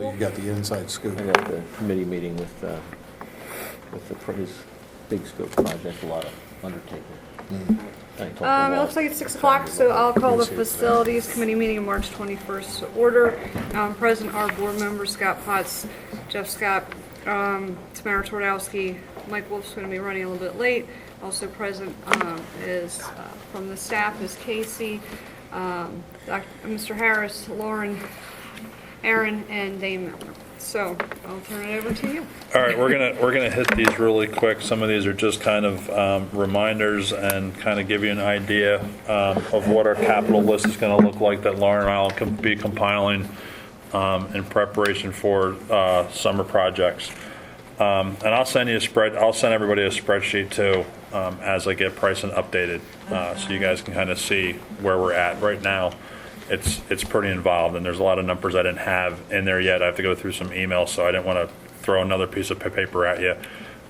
So you got the inside scoop. I got the committee meeting with his big scope project, a lot of undertaking. It looks like it's 6 o'clock, so I'll call the Facilities Committee meeting on March 21st to order. Present are board members Scott Potts, Jeff Scott, Tamara Twardowski, Mike Wolf's going to be running a little bit late. Also present is from the staff is Casey, Mr. Harris, Lauren, Aaron, and Dane Miller. So I'll turn it over to you. All right, we're gonna hit these really quick. Some of these are just kind of reminders and kind of give you an idea of what our capital list is going to look like that Lauren and I will be compiling in preparation for summer projects. And I'll send everybody a spreadsheet too as I get pricing updated, so you guys can kind of see where we're at right now. It's pretty involved, and there's a lot of numbers I didn't have in there yet. I have to go through some emails, so I didn't want to throw another piece of paper at you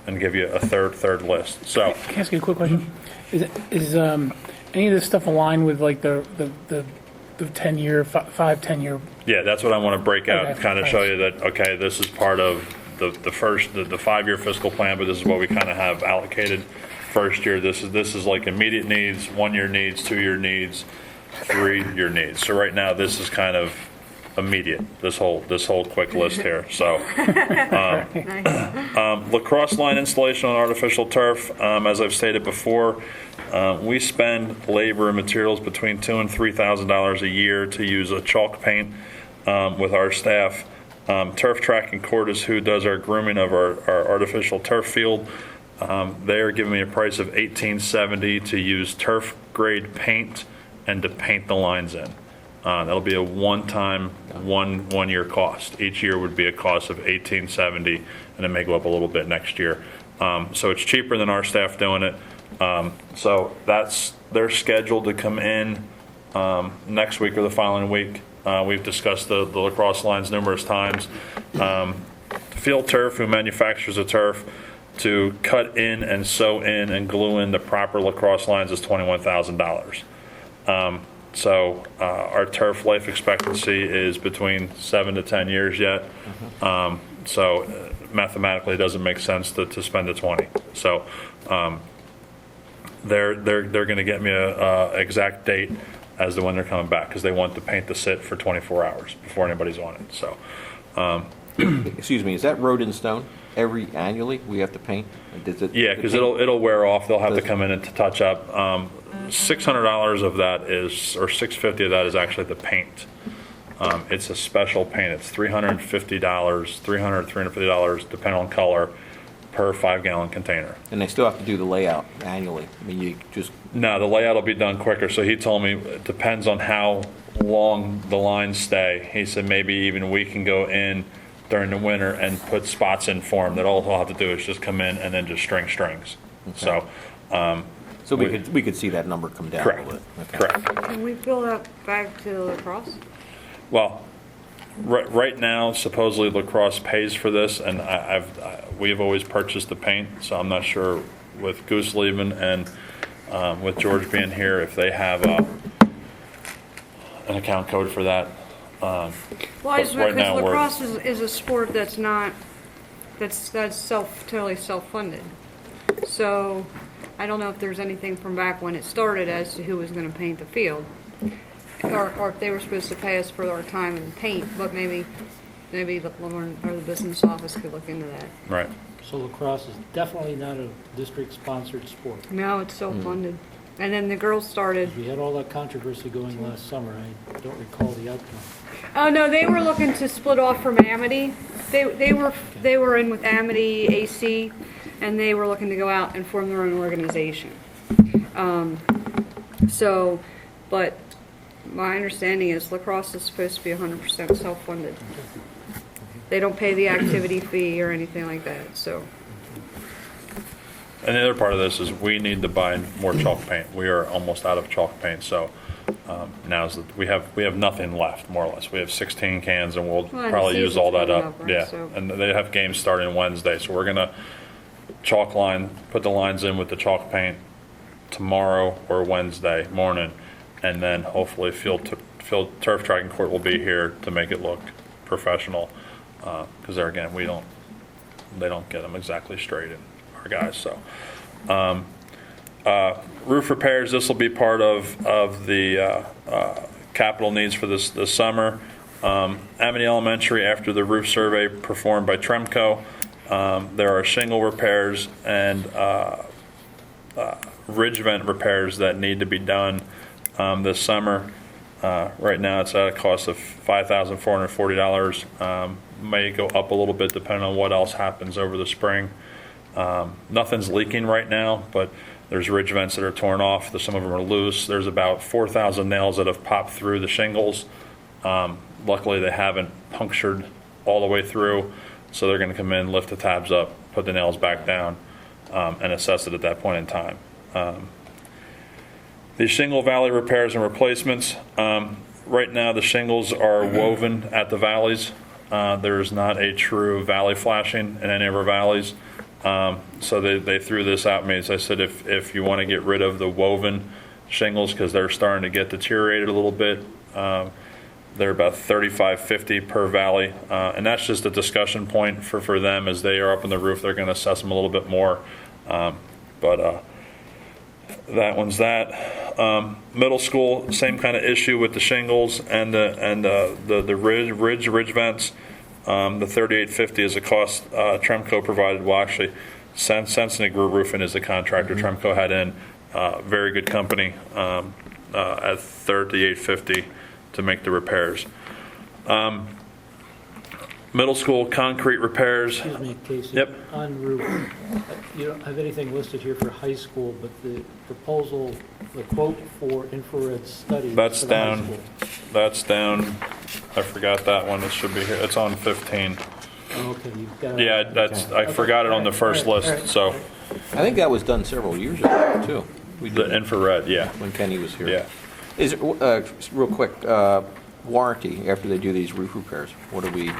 and give you a third list. So, Can I ask you a quick question? Is any of this stuff aligned with like the 10-year, 5-10-year? yeah, that's what I want to break out and Okay, kind of show thanks. you that, okay, this is part of the 5-year fiscal plan, but this is what we kind of have allocated first year. This is like immediate needs, 1-year needs, 2-year needs, 3-year needs. So right now, this is kind of immediate, this whole quick list here. So lacrosse line installation on artificial turf, as I've stated before, we spend labor and materials between $2,000 and $3,000 a year to use a chalk paint with our staff. Turf Track and Court is who does our grooming of our artificial turf field. They are giving me a price of $1,870 to use turf grade paint and to paint the lines in. That'll be a one-time, one-year cost. Each year would be a cost of $1,870, and it may go up a little bit next year. So it's cheaper than our staff doing it. So they're scheduled to come in next week or the following week. We've discussed the lacrosse lines numerous times. Field Turf, who manufactures the turf, to cut in and sew in and glue in the proper lacrosse lines is $21,000. So our turf life expectancy is between 7 to 10 years yet. So mathematically, it doesn't make sense to spend the 20. So they're going to get me a exact date as to when they're coming back, because they want the paint to sit for 24 hours before anybody's on it. So Excuse me, is that road and stone? Annually, we have to paint? yeah, because it'll wear off. They'll have to come in and to touch up. $600 of that is, or $650 of that is actually the paint. It's a special paint. It's $350, $350, depending on color, per 5-gallon container. And they still have to do the layout annually. I mean, you just, No, the layout will be done quicker. So he told me it depends on how long the lines stay. He said maybe even we can go in during the winter and put spots in for them. That all he'll have to do is just come in and then just string strings. Okay. So we could see that number come down a correct, little bit. Okay. correct. Can we build that back to lacrosse? Well, right now, supposedly lacrosse pays for this, and we've always purchased the paint, so I'm not sure with Goose leaving and with George being here if they have an account code for that. Well, I just, right now, because we're- lacrosse is a sport that's totally self-funded. So I don't know if there's anything from back when it started as to who was going to paint the field, or if they were supposed to pay us for our time and paint. But maybe the Lauren or the business office could look into that. Right. So lacrosse is definitely not a district-sponsored sport. No, it's self-funded. And then the girls started. We had all that controversy going last summer. I don't recall the outcome. Oh no, they were looking to split off from Amity. They were in with Amity AC, and they were looking to go out and form their own organization. But my understanding is lacrosse is supposed to be 100% self-funded. They don't pay the activity fee or anything like that. So. And the other part of this is we need to buy more chalk paint. We are almost out of chalk paint, so we have nothing left, more or less. We have 16 cans, and we'll Well, and probably the use all that season's up. coming Yeah, up, right, so- and they have games starting Wednesday, so we're gonna chalk line, put the lines in with the chalk paint tomorrow or Wednesday morning, and then hopefully Field Turf Track and Court will be here to make it look professional. because there again, they don't get them exactly straight in our guys, so. Roof repairs, this will be part of the capital needs for this summer. Amity Elementary, after the roof survey performed by Tremco, there are shingle repairs and ridge vent repairs that need to be done this summer. Right now, it's at a cost of $5,440. May go up a little bit depending on what else happens over the spring. Nothing's leaking right now, but there's ridge vents that are torn off. Some of them are loose. There's about 4,000 nails that have popped through the shingles. Luckily, they haven't punctured all the way through, so they're going to come in, lift the tabs up, put the nails back down, and assess it at that point in time. The shingle valley repairs and replacements. Right now, the shingles are woven at the valleys. There is not a true valley flashing in any of our valleys. So they threw this at me. As I said, if you want to get rid of the woven shingles, because they're starting to get deteriorated a little bit, they're about $35.50 per valley. And that's just a discussion point for them as they are up on the roof. They're going to assess them a little bit more. But that one's that. Middle school, same kind of issue with the shingles and the ridge vents. The $38.50 is a cost Tremco provided. Well, actually, Sensenig Roofing is the contractor Tremco had in. Very good company at $38.50 to make the repairs. Middle school concrete repairs. Excuse me, Casey. Yep. On roof, you don't have anything listed here for high school, but the proposal, the quote for infrared studies. That's for the high down. school. That's down. I forgot that one. It should be here. It's on 15. Oh, okay, you've got. Yeah, I forgot it on the first All right, list. So I think that was done several years ago, too. We the did, infrared, yeah, when Kenny was here. yeah. Is it, real quick, warranty after they do these roof repairs? What are they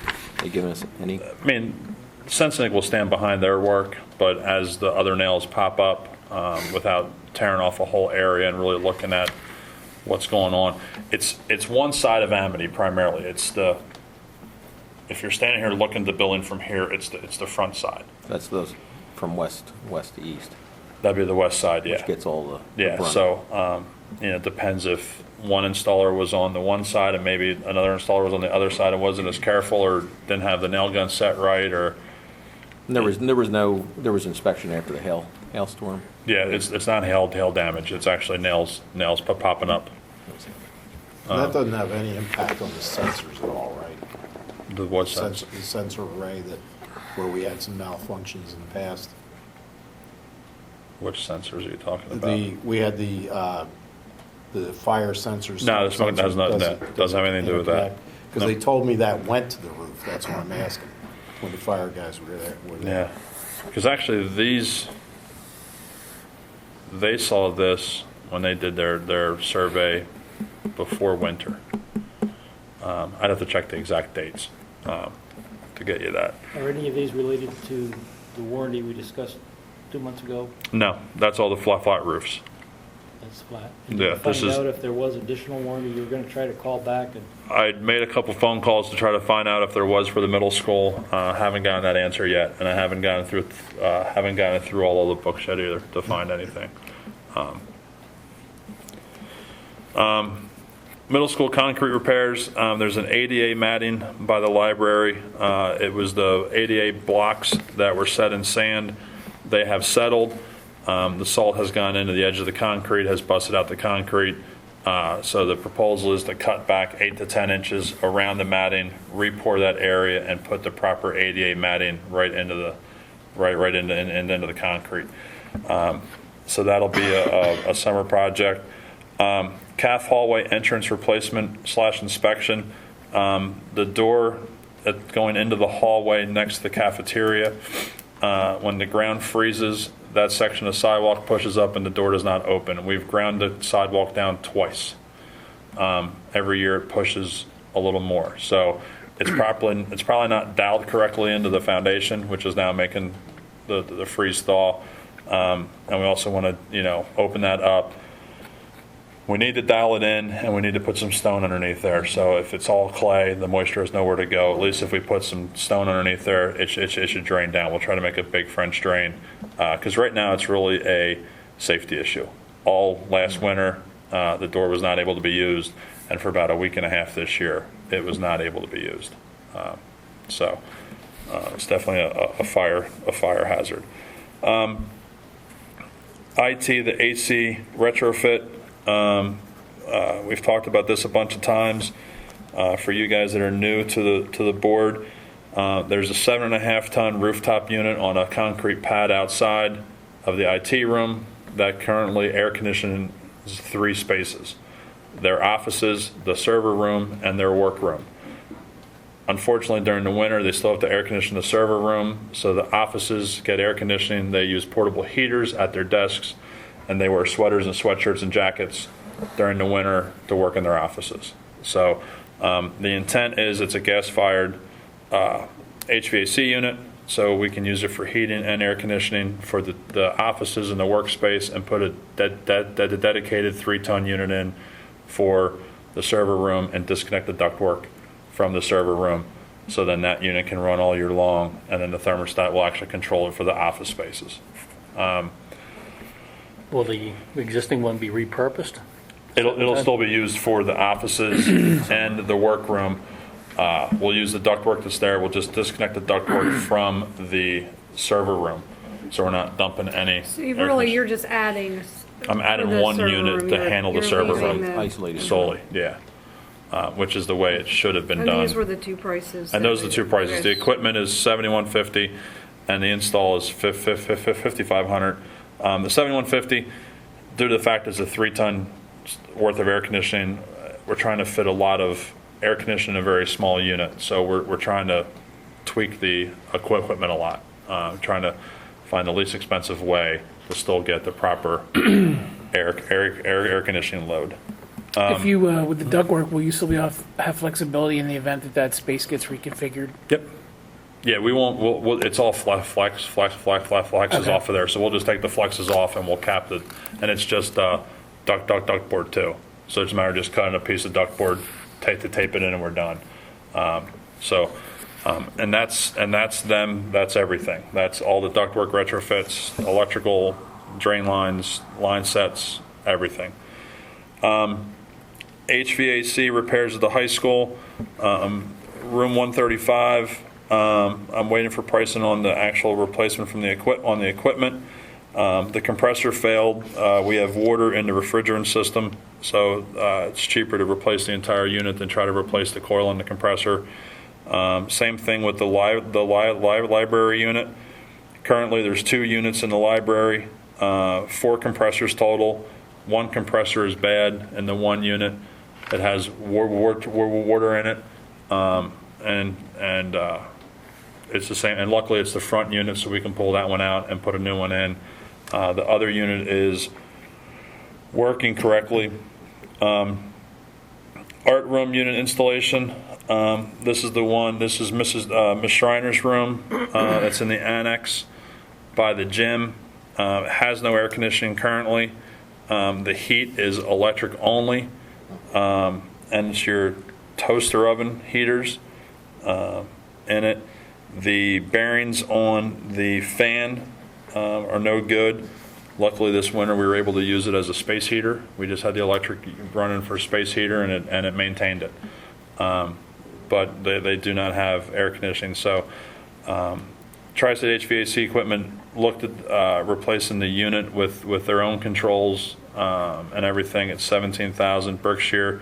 giving us any? I mean, Sensenig will stand behind their work, but as the other nails pop up, without tearing off a whole area and really looking at what's going on, it's one side of Amity primarily. If you're standing here looking at the building from here, it's the front side. That's those from west to east, That'd be the west side, yeah. which gets all the Yeah, brunt. so, it depends if one installer was on the one side and maybe another installer was on the other side and wasn't as careful or didn't have the nail gun set right, or, And there was inspection after the hailstorm. yeah, it's not hail damage, it's actually nails popping up. That doesn't have any impact on the sensors at all, right? The what sense? The sensor array where we had some malfunctions in the past. Which sensors are you talking about? We had the fire sensors. No, this one doesn't have anything to do with that. Because No. they told me that went to the roof, that's what I'm asking, when the fire guys were there. Yeah, because actually they saw this when they did their survey before winter. I'd have to check the exact dates to get you that. Are any of these related to the warranty we discussed 2 months ago? No, that's all the flat roofs. That's flat. Yeah, this Find is- out if there was additional warranty, you were going to try to call back and. I made a couple phone calls to try to find out if there was for the middle school. Haven't gotten that answer yet, and I haven't gotten through all of the books yet either to find anything. Middle school concrete repairs. There's an ADA matting by the library. It was the ADA blocks that were set in sand. They have settled. The salt has gone into the edge of the concrete, has busted out the concrete. So the proposal is to cut back 8 to 10 inches around the matting, re-pour that area, and put the proper ADA matting right into the into the concrete. So that'll be a summer project. CAF hallway entrance replacement / inspection. The door going into the hallway next to the cafeteria, when the ground freezes, that section of sidewalk pushes up and the door does not open. We've ground the sidewalk down twice. Every year it pushes a little more. So it's probably not doweled correctly into the foundation, which is now making the freeze thaw. And we also want to, open that up. we need to dial it in, and we need to put some stone underneath there. So if it's all clay, the moisture has nowhere to go. At least if we put some stone underneath there, it should drain down. We'll try to make a big French drain, because right now it's really a safety issue. All last winter, the door was not able to be used, and for about a week and a half this year, it was not able to be used. So it's definitely a fire hazard. IT, the AC retrofit. We've talked about this a bunch of times. For you guys that are new to the board, there's a 7.5 ton rooftop unit on a concrete pad outside of the IT room that currently air conditions 3 spaces: their offices, the server room, and their workroom. Unfortunately, during the winter, they still have to air condition the server room, so the offices get air conditioning. They use portable heaters at their desks, and they wear sweaters and sweatshirts and jackets during the winter to work in their offices. So the intent is it's a gas-fired HVAC unit, so we can use it for heating and air conditioning for the offices and the workspace, and put a dedicated 3-ton unit in for the server room and disconnect the ductwork from the server room, so then that unit can run all year long, and then the thermostat will actually control it for the office spaces. Will the existing one be repurposed? It'll still be used for the offices and the workroom. We'll use the ductwork that's there. We'll just disconnect the ductwork from the server room, so we're not dumping any. So you're just adding. I'm adding for the one server unit room, to you're- handle the you're server leaving room the- Isolated. solely, yeah. Which is the way it should have been And done. these were the 2 prices. And those are the 2 prices. The Okay. equipment is $7,150, and the install is $5,500. The $7,150, due to the fact it's a 3-ton worth of air conditioning, we're trying to fit a lot of air conditioning in a very small unit. So we're trying to tweak the equipment a lot, trying to find the least expensive way to still get the proper air conditioning load. If you, with the ductwork, will you still have flexibility in the event that space gets reconfigured? Yep. Yeah, we won't. We'll it's all flexes Okay. off of there. So we'll just take the flexes off and we'll cap it, and it's just ductboard too. So it's a matter of just cutting a piece of ductboard, tape it in, and we're done. And that's them. That's everything. That's all the ductwork retrofits, electrical, drain lines, line sets, everything. HVAC repairs at the high school, room 135. I'm waiting for pricing on the actual replacement from the equipment. The compressor failed. We have water in the refrigerant system, so it's cheaper to replace the entire unit than try to replace the coil in the compressor. Same thing with the library unit. Currently, there's 2 units in the library, 4 compressors total. 1 compressor is bad in the 1 unit. It has water in it, and it's the same. And luckily, it's the front unit, so we can pull that one out and put a new one in. The other unit is working correctly. Art room unit installation. This is the one. This is Miss Schreiner's room. It's in the annex by the gym. It has no air conditioning currently. The heat is electric only, and it's your toaster oven heaters in it. The bearings on the fan are no good. Luckily, this winter we were able to use it as a space heater. We just had the electric running for space heater, and it maintained it. But they do not have air conditioning. So Tri-State HVAC equipment looked at replacing the unit with their own controls and everything at $17,000. Berkshire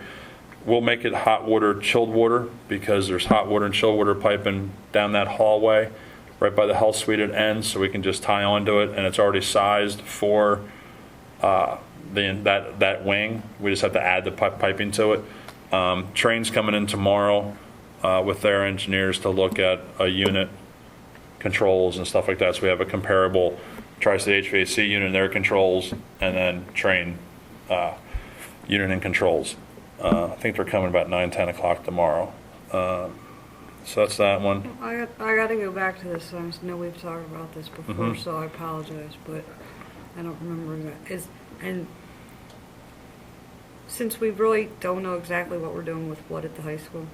will make it hot water, chilled water, because there's hot water and chilled water piping down that hallway right by the health suite at ends, so we can just tie onto it, and it's already sized for that wing. We just have to add the piping to it. Train's coming in tomorrow with their engineers to look at a unit controls and stuff like that, so we have a comparable Tri-State HVAC unit and their controls, and then Train unit and controls. I think they're coming about 9-10 o'clock tomorrow. So that's that one. I got to go back to this. I know we've talked about this before, so I apologize, but I don't remember that. since we really don't know exactly what we're doing with what at the high school,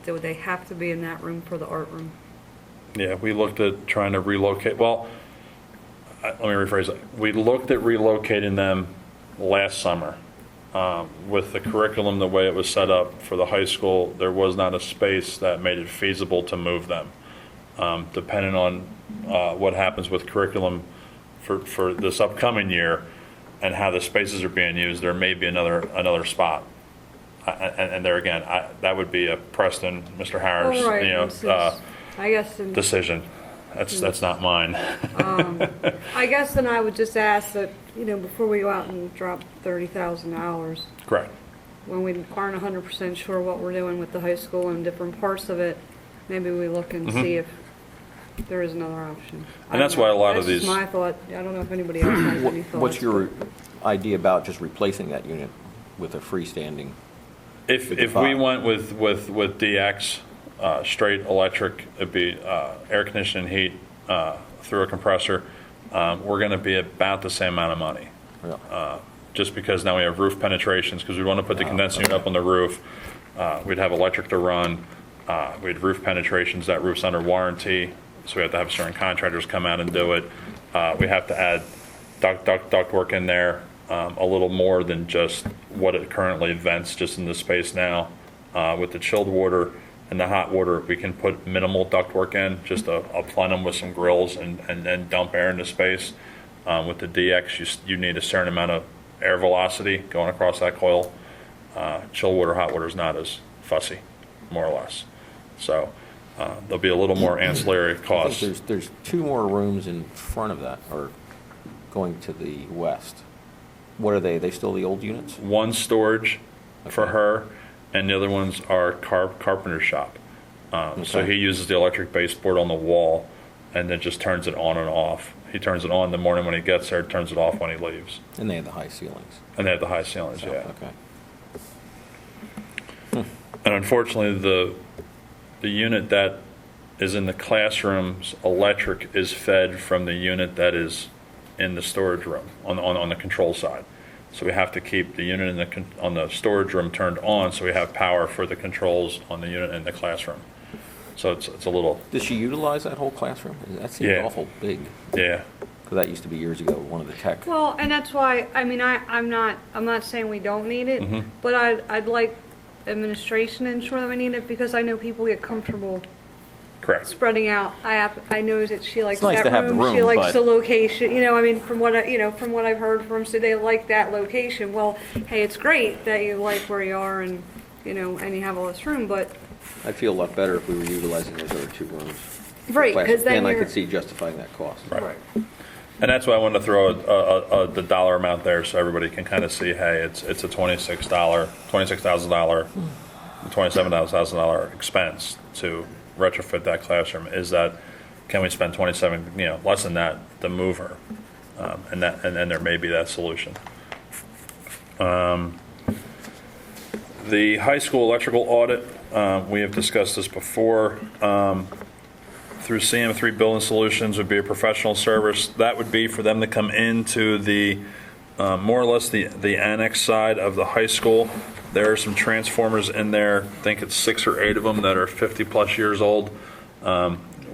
do they have to be in that room for the art room? Yeah, we looked at trying to relocate, well, let me rephrase that. We looked at relocating them last summer. With the curriculum, the way it was set up for the high school, there was not a space that made it feasible to move them. Depending on what happens with curriculum for this upcoming year and how the spaces are being used, there may be another spot. And there again, that would be a Preston, Mr. Harris, Oh, right. This is- I guess, decision. That's not mine. I guess then I would just ask that, before we go out and drop $30,000, Correct. when we aren't 100% sure what we're doing with the high school and different parts of it, maybe we look and see if there is another option. And that's why a lot of That's just these- my thought. I don't know if anybody else has any thoughts. What's your idea about just replacing that unit with a freestanding? If we 55. went with DX, straight electric, it'd be air conditioning, heat through a compressor. We're going to be about the same amount of money. Yeah. Just because now we have roof penetrations, because we want to put the condensing unit up on the roof. We'd have electric to run. We had roof penetrations. That roof's under warranty, so we have to have certain contractors come out and do it. We have to add duct work in there, a little more than just what it currently vents just in the space now. With the chilled water and the hot water, we can put minimal duct work in, just a plenum with some grills and then dump air into space. With the DX, you need a certain amount of air velocity going across that coil. Chilled water, hot water is not as fussy, more or less. So there'll be a little more ancillary I costs. think there's two more rooms in front of that, or going to the west. What are they? Are they still the old units? One storage for Okay. her, and the other ones are carpenter shop. So Okay. he uses the electric baseboard on the wall and then just turns it on and off. He turns it on in the morning when he gets there, turns it off when he leaves. And they have the high ceilings. And they have the high ceilings, yeah. Okay. And unfortunately, the unit that is in the classrooms, electric is fed from the unit that is in the storage room on the control side. So we have to keep the unit on the storage room turned on, so we have power for the controls on the unit in the classroom. So it's a little, Does she utilize that whole classroom? That seems Yeah. awful big. yeah. Because that used to be years ago, one of the tech. Well, and that's why, I'm not saying we don't need it, Mm-hmm. but I'd like administration to ensure that we need it, because I know people get comfortable Correct. spreading out. I know that she likes It's nice that to have the room. She room, likes but- the location. From what I've heard from, so they like that location. Well, hey, it's great that you like where you are and and you have all this room, but I'd feel a lot better if we were utilizing those other two rooms. right, because then And I you're could see justifying that cost. Right. And that's why I wanted to throw the dollar amount there so everybody can kind of see, hey, it's a $26,000, $27,000 expense to retrofit that classroom. Can we spend 27, less than that to move her? And then there may be that solution. The high school electrical audit, we have discussed this before. Through CM3 Building Solutions would be a professional service. That would be for them to come into the, more or less the annex side of the high school. There are some transformers in there, I think it's 6 or 8 of them that are 50-plus years old.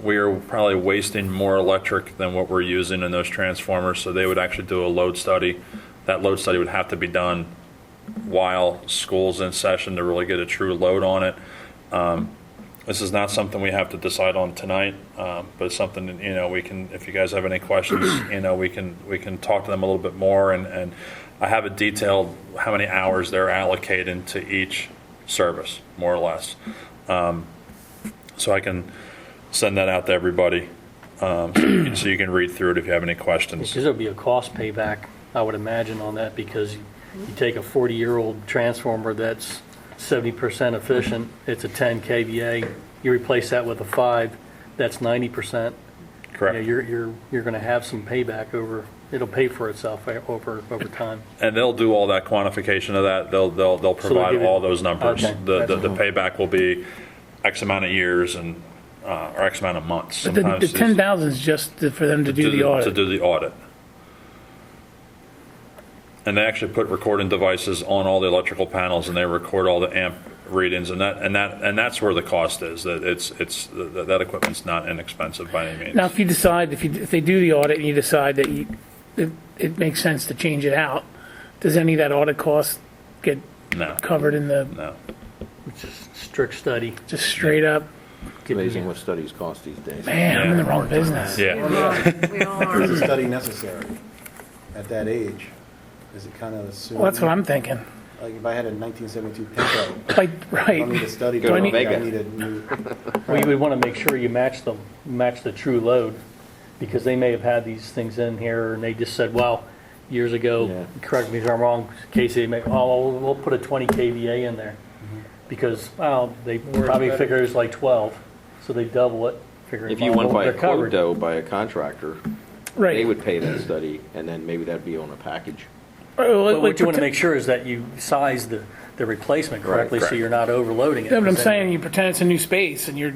We are probably wasting more electric than what we're using in those transformers, so they would actually do a load study. That load study would have to be done while school's in session to really get a true load on it. This is not something we have to decide on tonight, but it's something that, we can, if you guys have any questions, we can talk to them a little bit more, and I have it detailed how many hours they're allocated to each service, more or less. So I can send that out to everybody, so you can read through it if you have any questions. Because there'll be a cost payback, I would imagine, on that, because you take a 40-year-old transformer that's 70% efficient, it's a 10 kVA, you replace that with a 5, that's 90%. Correct. You're going to have some payback it'll pay for itself over time. And they'll do all that quantification of that. They'll provide give you- all those numbers. Okay. The payback will be X amount of years and or X amount of months. But the Sometimes it's 10,000 is just for them to do the to audit. do the audit. And they actually put recording devices on all the electrical panels, and they record all the amp readings, and that's where the cost is. That that equipment's not inexpensive by any means. Now, if you decide, if they do the audit and you decide that it makes sense to change it out, does any of that audit cost get No, covered in the, no. It's just strict study. just straight up, It's amazing what studies cost these days. man, I'm in the wrong business? Yeah. We all are. Is a study necessary at that age? Is it kind of assumed? Well, that's what I'm thinking. Like if I had a 1972 Pinto, Like, I don't need a right, study. Go to I need Omega. a new. We would want to make sure you match the true load, because they may have had these things in here and they just said, well, years ago, Yeah. correct me if I'm wrong, Casey, we'll put a 20 KVA in there. Because, well, they probably figure it's like 12, so they double it, figuring. If you went by a they're quote, covered. though, by a contractor, they right. would pay that study, and then maybe that'd be on a package. But what you want to make sure is that you size the replacement correctly, so correct. you're not overloading it. Yeah, but I'm Because then- saying, you pretend it's a new space, and you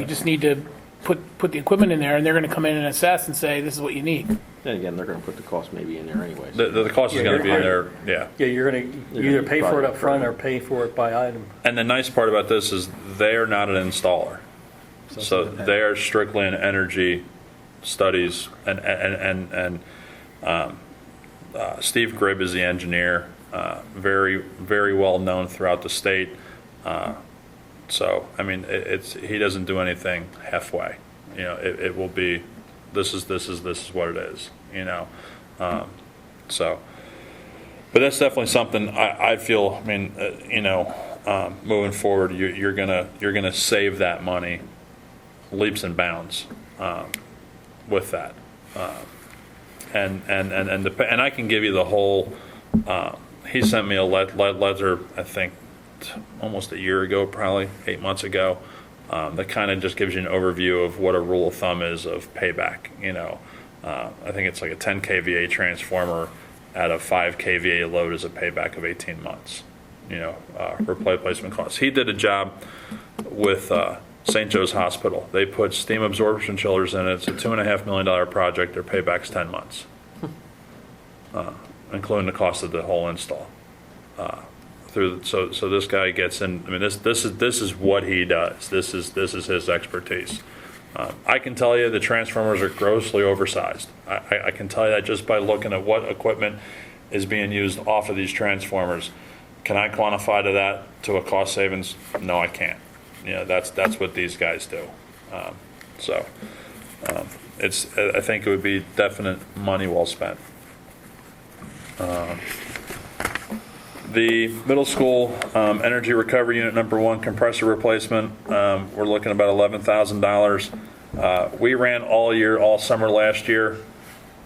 just need to put the equipment in there, and they're gonna come in and assess and say, this is what you need. Then again, they're gonna put the cost maybe in there anyways. The cost is going to be in there, yeah. Yeah, you're going to You're either gonna pay for it probably up front or pay for it by item. And the nice part about this is they're not an installer. So they are strictly an energy studies, and Steve Gribb is the engineer, very, very well known throughout the state. So, I mean, he doesn't do anything halfway. You know, it will be, this is what it is, you know. So, but that's definitely something I feel, I mean, you know, moving forward, you're gonna save that money leaps and bounds with that. And I can give you the whole, he sent me a letter, I think, almost a year ago, probably 8 months ago, that kind of just gives you an overview of what a rule of thumb is of payback. You know, I think it's like a 10 kVA transformer at a 5 kVA load is a payback of 18 months. You know, replacement costs. He did a job with St. Joe's Hospital. They put steam absorption chillers in it. It's a $2.5 million project. Their payback's 10 months, including the cost of the whole install. So this guy gets in. I mean, this is what he does. This is his expertise. I can tell you the transformers are grossly oversized. I can tell you that just by looking at what equipment is being used off of these transformers. Can I quantify to a cost savings? No, I can't. You know, that's what these guys do. I think it would be definite money well spent. The middle school energy recovery unit number 1 compressor replacement, we're looking about $11,000. We ran all summer last year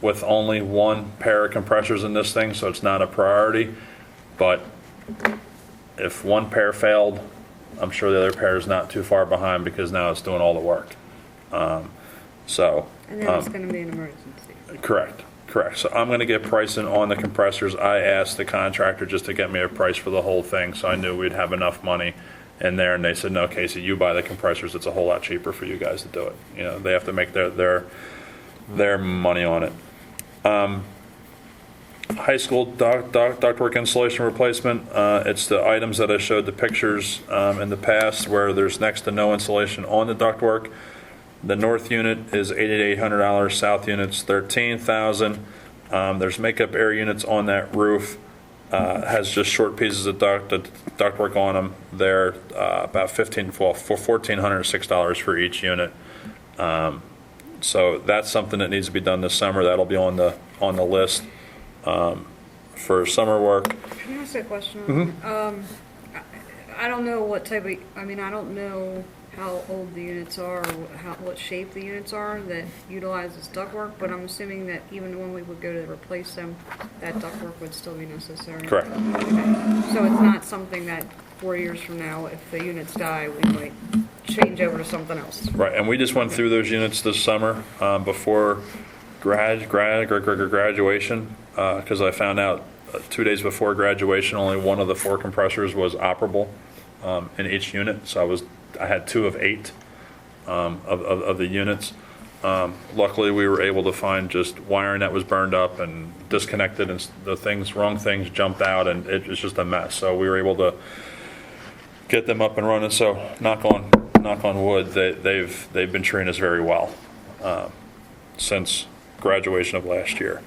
with only 1 pair of compressors in this thing, so it's not a priority. But if 1 pair failed, I'm sure the other pair is not too far behind because now it's doing all the work. And then it's going to be an emergency. Correct. So I'm going to get pricing on the compressors. I asked the contractor just to get me a price for the whole thing, so I knew we'd have enough money in there. And they said, "No, Casey, you buy the compressors. It's a whole lot cheaper for you guys to do it. You know, they have to make their money on it." High school ductwork insulation replacement. It's the items that I showed the pictures in the past, where there's next to no insulation on the ductwork. The north unit is $8,800. South unit's $13,000. There's makeup air units on that roof. Has just short pieces of ductwork on them. They're about $1,406 for each unit. So that's something that needs to be done this summer. That'll be on the list for summer work. Can I ask a question? I don't know what type of, I mean, I don't know how old the units are, or what shape the units are that utilizes ductwork, but I'm assuming that even when we would go to replace them, that ductwork would still be necessary. Correct. Okay. So it's not something that 4 years from now, if the units die, we might change over to something else. Right, and we just went through those units this summer before graduation, because I found out 2 days before graduation only 1 of the 4 compressors was operable in each unit. So I had 2 of 8 of the units. Luckily, we were able to find just wiring that was burned up and disconnected, and wrong things jumped out, and it was just a mess. So we were able to get them up and running. So knock on wood, they've been treating us very well since graduation of last year.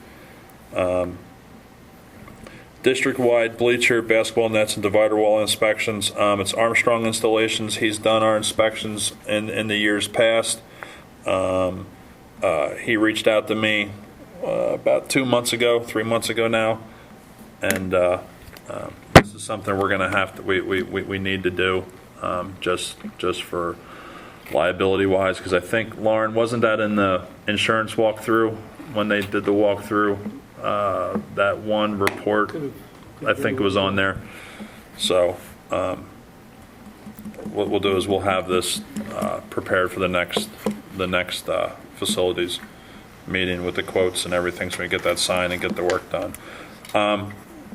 District-wide bleacher, basketball nets, and divider wall inspections. It's Armstrong Installations. He's done our inspections in the years past. He reached out to me about 3 months ago now, and this is something we're going to have to we need to do just for liability-wise, because I think, Lauren, wasn't that in the insurance walkthrough when they did the walkthrough? That one report, I think it was on there. So what we'll do is we'll have this prepared for the next facilities meeting with the quotes and everything, so we get that signed and get the work done.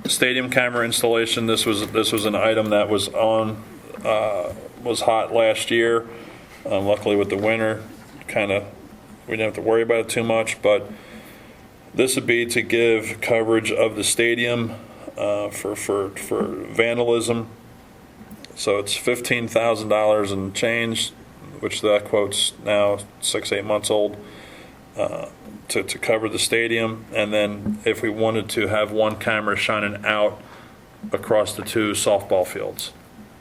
Stadium camera installation. This was an item that was hot last year. Luckily, with the winter, we didn't have to worry about it too much, but this would be to give coverage of the stadium for vandalism. So it's $15,000 and change, which that quote's now 6-8 months old, to cover the stadium. And then if we wanted to have one camera shining out across the 2 softball fields,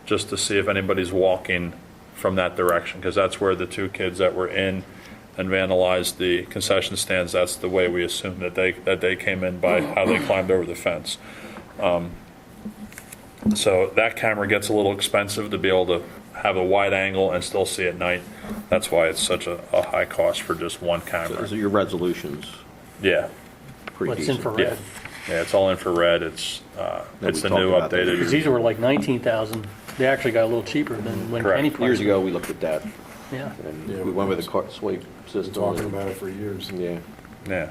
just to see if anybody's walking from that direction, because that's where the 2 kids that were in and vandalized the concession stands, that's the way we assume that they came in, by how they climbed over the fence. So that camera gets a little expensive to be able to have a wide angle and still see at night. That's why it's such a high cost for just one camera. Those are your resolutions. Yeah. Pretty What's decent. infrared? Yeah, it's all infrared. It's we the talked new about that. Because updated. these were like 19,000. They actually got a little cheaper than when Correct. Penny Plank. Years ago, we looked at that, Yeah. and Yeah, we went with the sweep system. Talking about it for years. Yeah. Yeah.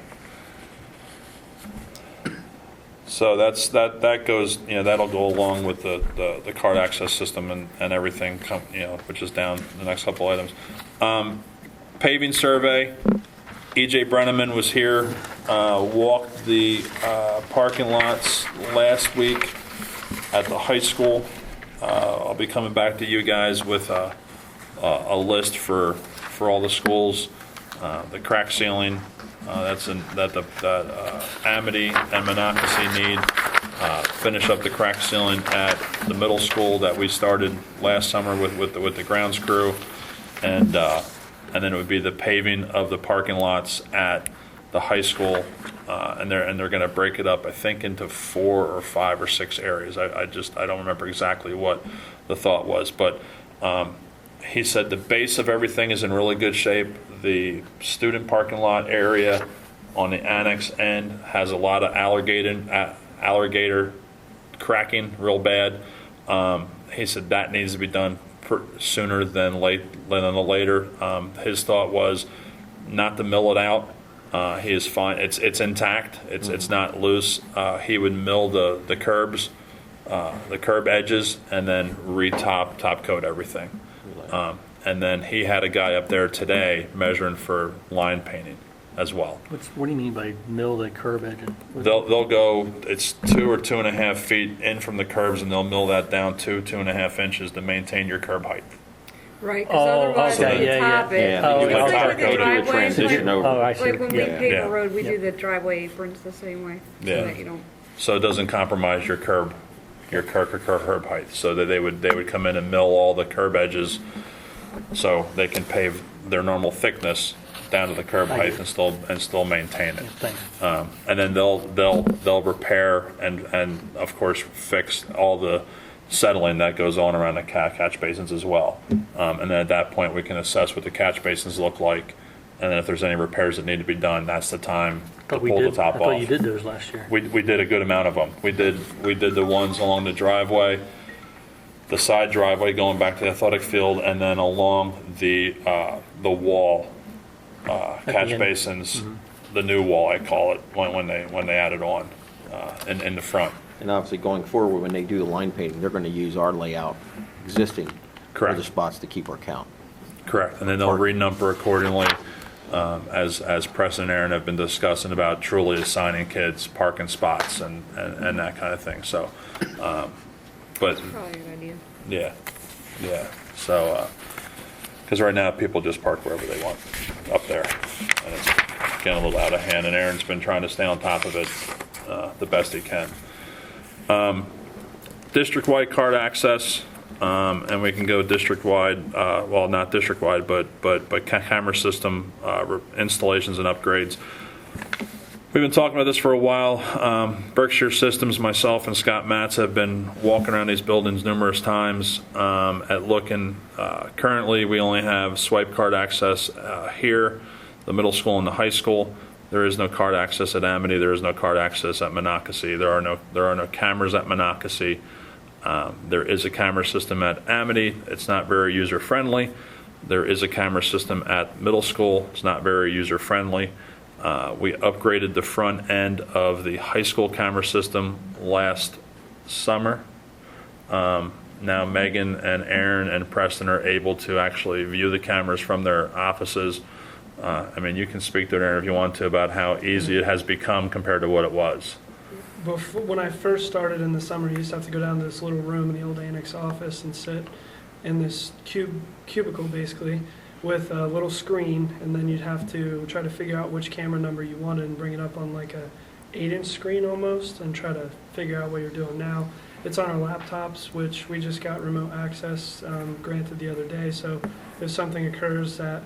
So that goes, that'll go along with the card access system and everything, which is down the next couple items. Paving survey. E.J. Brenneman was here, walked the parking lots last week at the high school. I'll be coming back to you guys with a list for all the schools. The crack sealing, that Amity and Monocacy need. Finish up the crack sealing at the middle school that we started last summer with the grounds crew, and then it would be the paving of the parking lots at the high school, and they're going to break it up, I think, into 4 or 5 or 6 areas. I don't remember exactly what the thought was, but he said the base of everything is in really good shape. The student parking lot area on the annex end has a lot of alligator cracking real bad. He said that needs to be done sooner than later. His thought was not to mill it out. He is fine. It's intact. It's not loose. He would mill the curbs, the curb edges, and then top coat everything. And then he had a guy up there today measuring for line painting as well. What do you mean by mill the curb edge? They'll go, it's 2 or 2.5 feet in from the curbs, and they'll mill that down 2.5 inches to maintain your curb height. Right, because otherwise okay, we yeah, top it. Yeah, Oh, they do It's like like top with the coat, do a driveway, transition like- over. Oh, I see. Like when we Yeah. pave Yeah. a road, we do Yep. the driveway aprons the same way, so Yeah. that you don't. So it doesn't compromise your curb height, so that they would come in and mill all the curb edges, so they can pave their normal thickness down to the curb height and still maintain it. Thanks. And then they'll repair and of course fix all the settling that goes on around the catch basins as well. And then at that point we can assess what the catch basins look like, and then if there's any repairs that need to be done, that's the time to pull the top I thought you off. did those last year. We did a good amount of them. We did the ones along the driveway, the side driveway going back to the athletic field, and then along the wall, catch end. basins, the new wall I call it, when they add it on in the front. And obviously, going forward, when they do the line painting, they're going to use our layout existing for Correct. the spots to keep our count. Correct, and then they'll renumber accordingly. as Preston and Aaron have been discussing about truly assigning kids parking spots and that kind of thing. So, but Probably a good idea. yeah. So, because right now people just park wherever they want up there, and it's getting a little out of hand. And Aaron's been trying to stay on top of it the best he can. District-wide card access, and we can go district-wide. Well, not district-wide, but camera system installations and upgrades. We've been talking about this for a while. Berkshire Systems, myself and Scott Matz have been walking around these buildings numerous times at looking. Currently, we only have swipe card access here, the middle school and the high school. There is no card access at Amity. There is no card access at Monocacy. There are no cameras at Monocacy. There is a camera system at Amity. It's not very user-friendly. There is a camera system at middle school. It's not very user-friendly. We upgraded the front end of the high school camera system last summer. Now Megan and Aaron and Preston are able to actually view the cameras from their offices. I mean, you can speak to it, Aaron, if you want to, about how easy it has become compared to what it was. Before, when I first started in the summer, you used to have to go down to this little room in the old annex office and sit in this cubicle, basically, with a little screen, and then you'd have to try to figure out which camera number you wanted and bring it up on like a 8-inch screen almost and try to figure out what you're doing. Now it's on our laptops, which we just got remote access granted the other day, so if something occurs at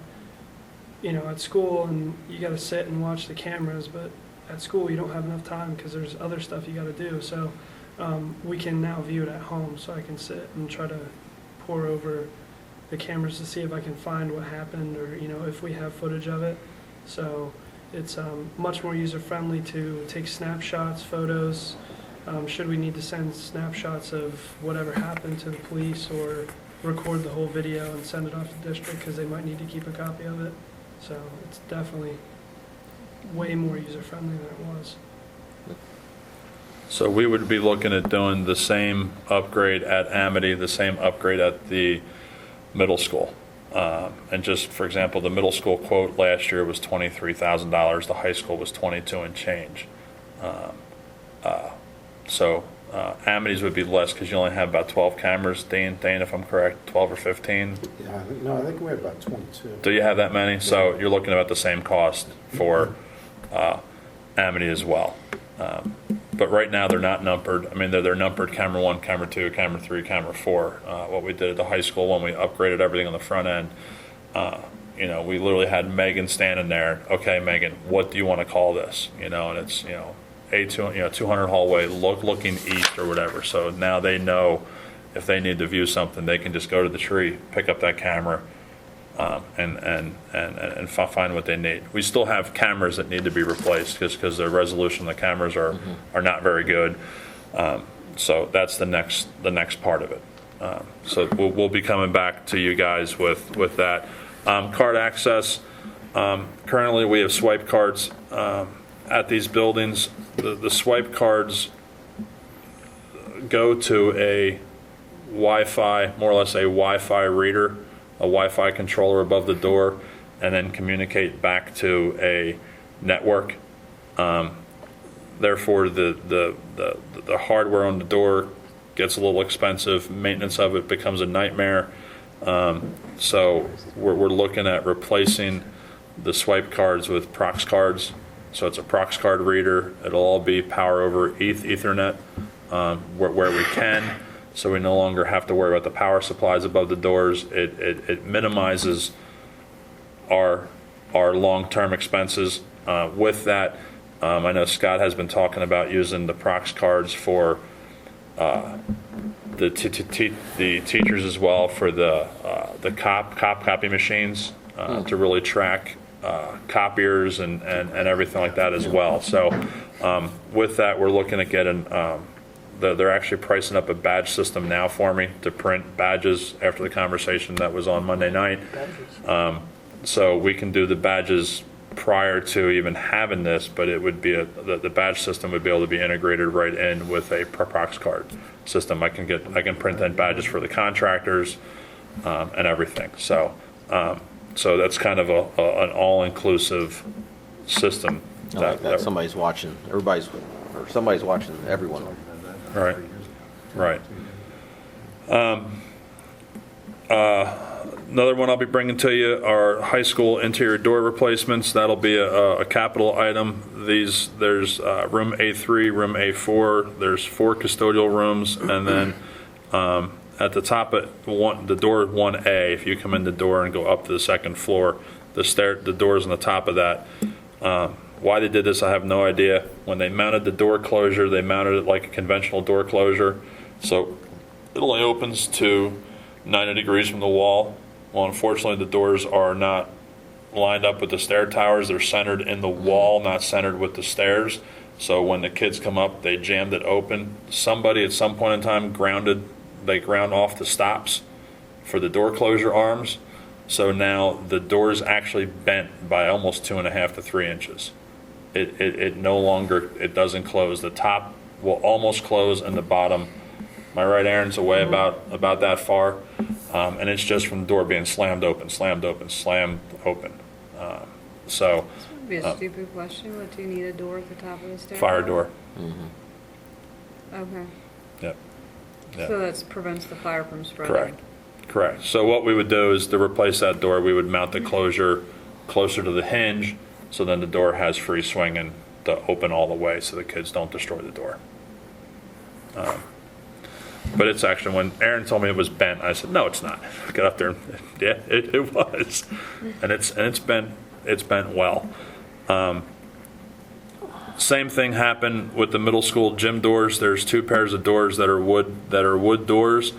at school and you got to sit and watch the cameras, but at school you don't have enough time because there's other stuff you got to do, so we can now view it at home, so I can sit and try to pour over the cameras to see if I can find what happened, or if we have footage of it. So it's much more user-friendly to take snapshots, photos, should we need to send snapshots of whatever happened to the police, or record the whole video and send it off to the district because they might need to keep a copy of it. So it's definitely way more user-friendly than it was. So we would be looking at doing the same upgrade at Amity, the same upgrade at the middle school. And just for example, the middle school quote last year was $23,000. The high school was 22 and change. So Amity's would be less because you only have about 12 cameras. Dane, if I'm correct, 12 or 15. Yeah, I think we have about 22. Do you have that many? So you're looking at about the same cost for Amity as well. But right now they're not numbered. I mean, they're numbered camera 1, camera 2, camera 3, camera 4. What we did at the high school when we upgraded everything on the front end, we literally had Megan standing there. Okay, Megan, what do you want to call this? And it's a 200 hallway looking east or whatever. So now they know if they need to view something, they can just go to the tree, pick up that camera, and find what they need. We still have cameras that need to be replaced because the resolution of the cameras are not very good. So that's the next part of it. So we'll be coming back to you guys with that. Card access. Currently, we have swipe cards at these buildings. The swipe cards go to a Wi-Fi, more or less a Wi-Fi reader, a Wi-Fi controller above the door, and then communicate back to a network. Therefore, the hardware on the door gets a little expensive. Maintenance of it becomes a nightmare. So we're looking at replacing the swipe cards with Prox cards. So it's a Prox card reader. It'll all be power over Ethernet where we can. So we no longer have to worry about the power supplies above the doors. It minimizes our long-term expenses. With that, I know Scott has been talking about using the Prox cards for the teachers as well, for the copy machines to really track copiers and everything like that as well. So with that, we're looking at getting they're actually pricing up a badge system now for me to print badges after the conversation that was on Monday night. So we can do the badges prior to even having this, but it would be the badge system would be able to be integrated right in with a Prox card system. I can print in badges for the contractors and everything. So So that's kind of an all-inclusive system. I like that. Somebody's watching, somebody's watching everyone. Right, right. Another one I'll be bringing to you are high school interior door replacements. That'll be a capital item. There's room A3, room A4. There's 4 custodial rooms, and then at the top of the door 1A, if you come in the door and go up to the second floor, the doors on the top of that. Why they did this, I have no idea. When they mounted the door closure, they mounted it like a conventional door closure, so it only opens to 90 degrees from the wall. Well, unfortunately, the doors are not lined up with the stair towers. They're centered in the wall, not centered with the stairs. So when the kids come up, they jammed it open. Somebody at some point in time ground off the stops for the door closure arms. So now the door is actually bent by almost 2.5 to 3 inches. It no longer, it doesn't close. The top will almost close, and the bottom, my right, Aaron's away about that far, and it's just from the door being slammed open. So This would be a stupid question. What do you need a door at the top of the stairs? fire door. Okay. Yep. Yep. So that prevents the fire from spreading. Correct. So what we would do is to replace that door, we would mount the closure closer to the hinge, so then the door has free swing and to open all the way, so the kids don't destroy the door. But it's actually, when Aaron told me it was bent, I said, no, it's not. Get up there. And, yeah, it was, and it's bent well. Same thing happened with the middle school gym doors. There's 2 pairs of doors that are wood doors.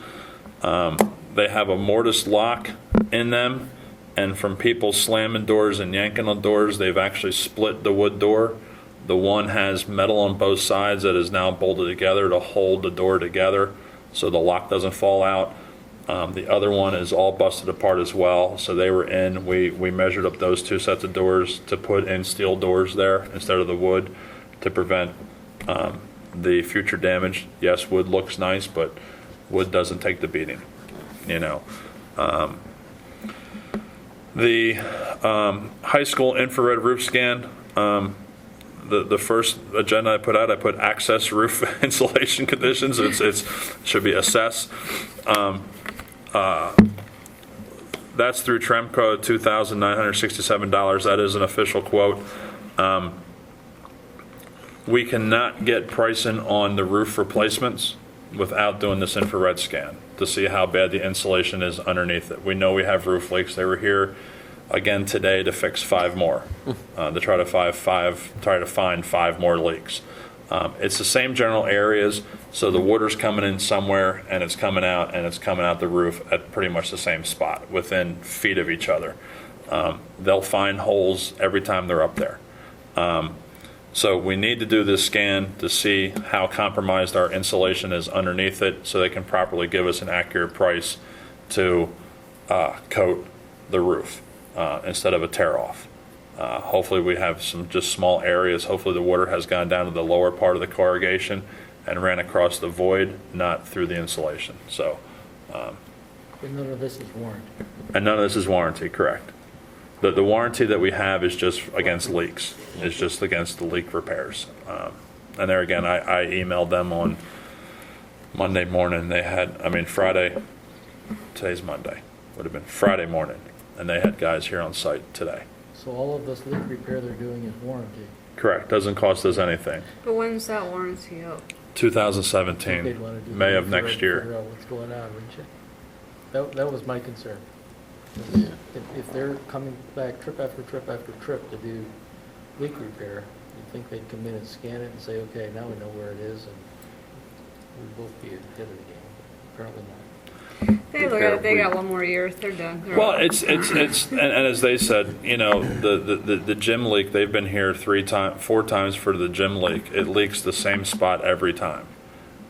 They have a mortise lock in them, and from people slamming doors and yanking on doors, they've actually split the wood door. The one has metal on both sides that is now bolted together to hold the door together so the lock doesn't fall out. The other one is all busted apart as well. So they were in, we measured up those 2 sets of doors to put in steel doors there instead of the wood to prevent the future damage. Yes, wood looks nice, but wood doesn't take the beating, you know. The high school infrared roof scan, the first agenda I put out, I put access roof insulation conditions. It should be assess. That's through Tremco, $2,967. That is an official quote. We cannot get pricing on the roof replacements without doing this infrared scan to see how bad the insulation is underneath it. We know we have roof leaks. They were here again today to fix 5 more, to try to find 5 more leaks. It's the same general areas, so the water's coming in somewhere and it's coming out the roof at pretty much the same spot within feet of each other. They'll find holes every time they're up there. So we need to do this scan to see how compromised our insulation is underneath it, so they can properly give us an accurate price to coat the roof instead of a tear off. Hopefully we have some just small areas. Hopefully the water has gone down to the lower part of the corrugation and ran across the void, not through the insulation. So, But none of this is warranty. and none of this is warranty, correct. The warranty that we have is just against leaks. It's just against the leak repairs. And there again, I emailed them on Monday morning. They had, Friday, today's Monday, would have been Friday morning, and they had guys here on site today. So all of this leak repair they're doing is warranty. Correct, doesn't cost us anything. But when's that warranty up? 2017, They'd wanna do May the of next infrared, year. Figure out what's going on, wouldn't you? That was my concern. If they're coming back trip after trip after trip to do leak repair, you'd think they'd come in and scan it and say, okay, now we know where it is, and we'd both be ahead of the game. Apparently not. They look at it, they got 1 more year, they're done. They're Well, out. it's and as they said, the gym leak, they've been here 4 times for the gym leak. It leaks the same spot every time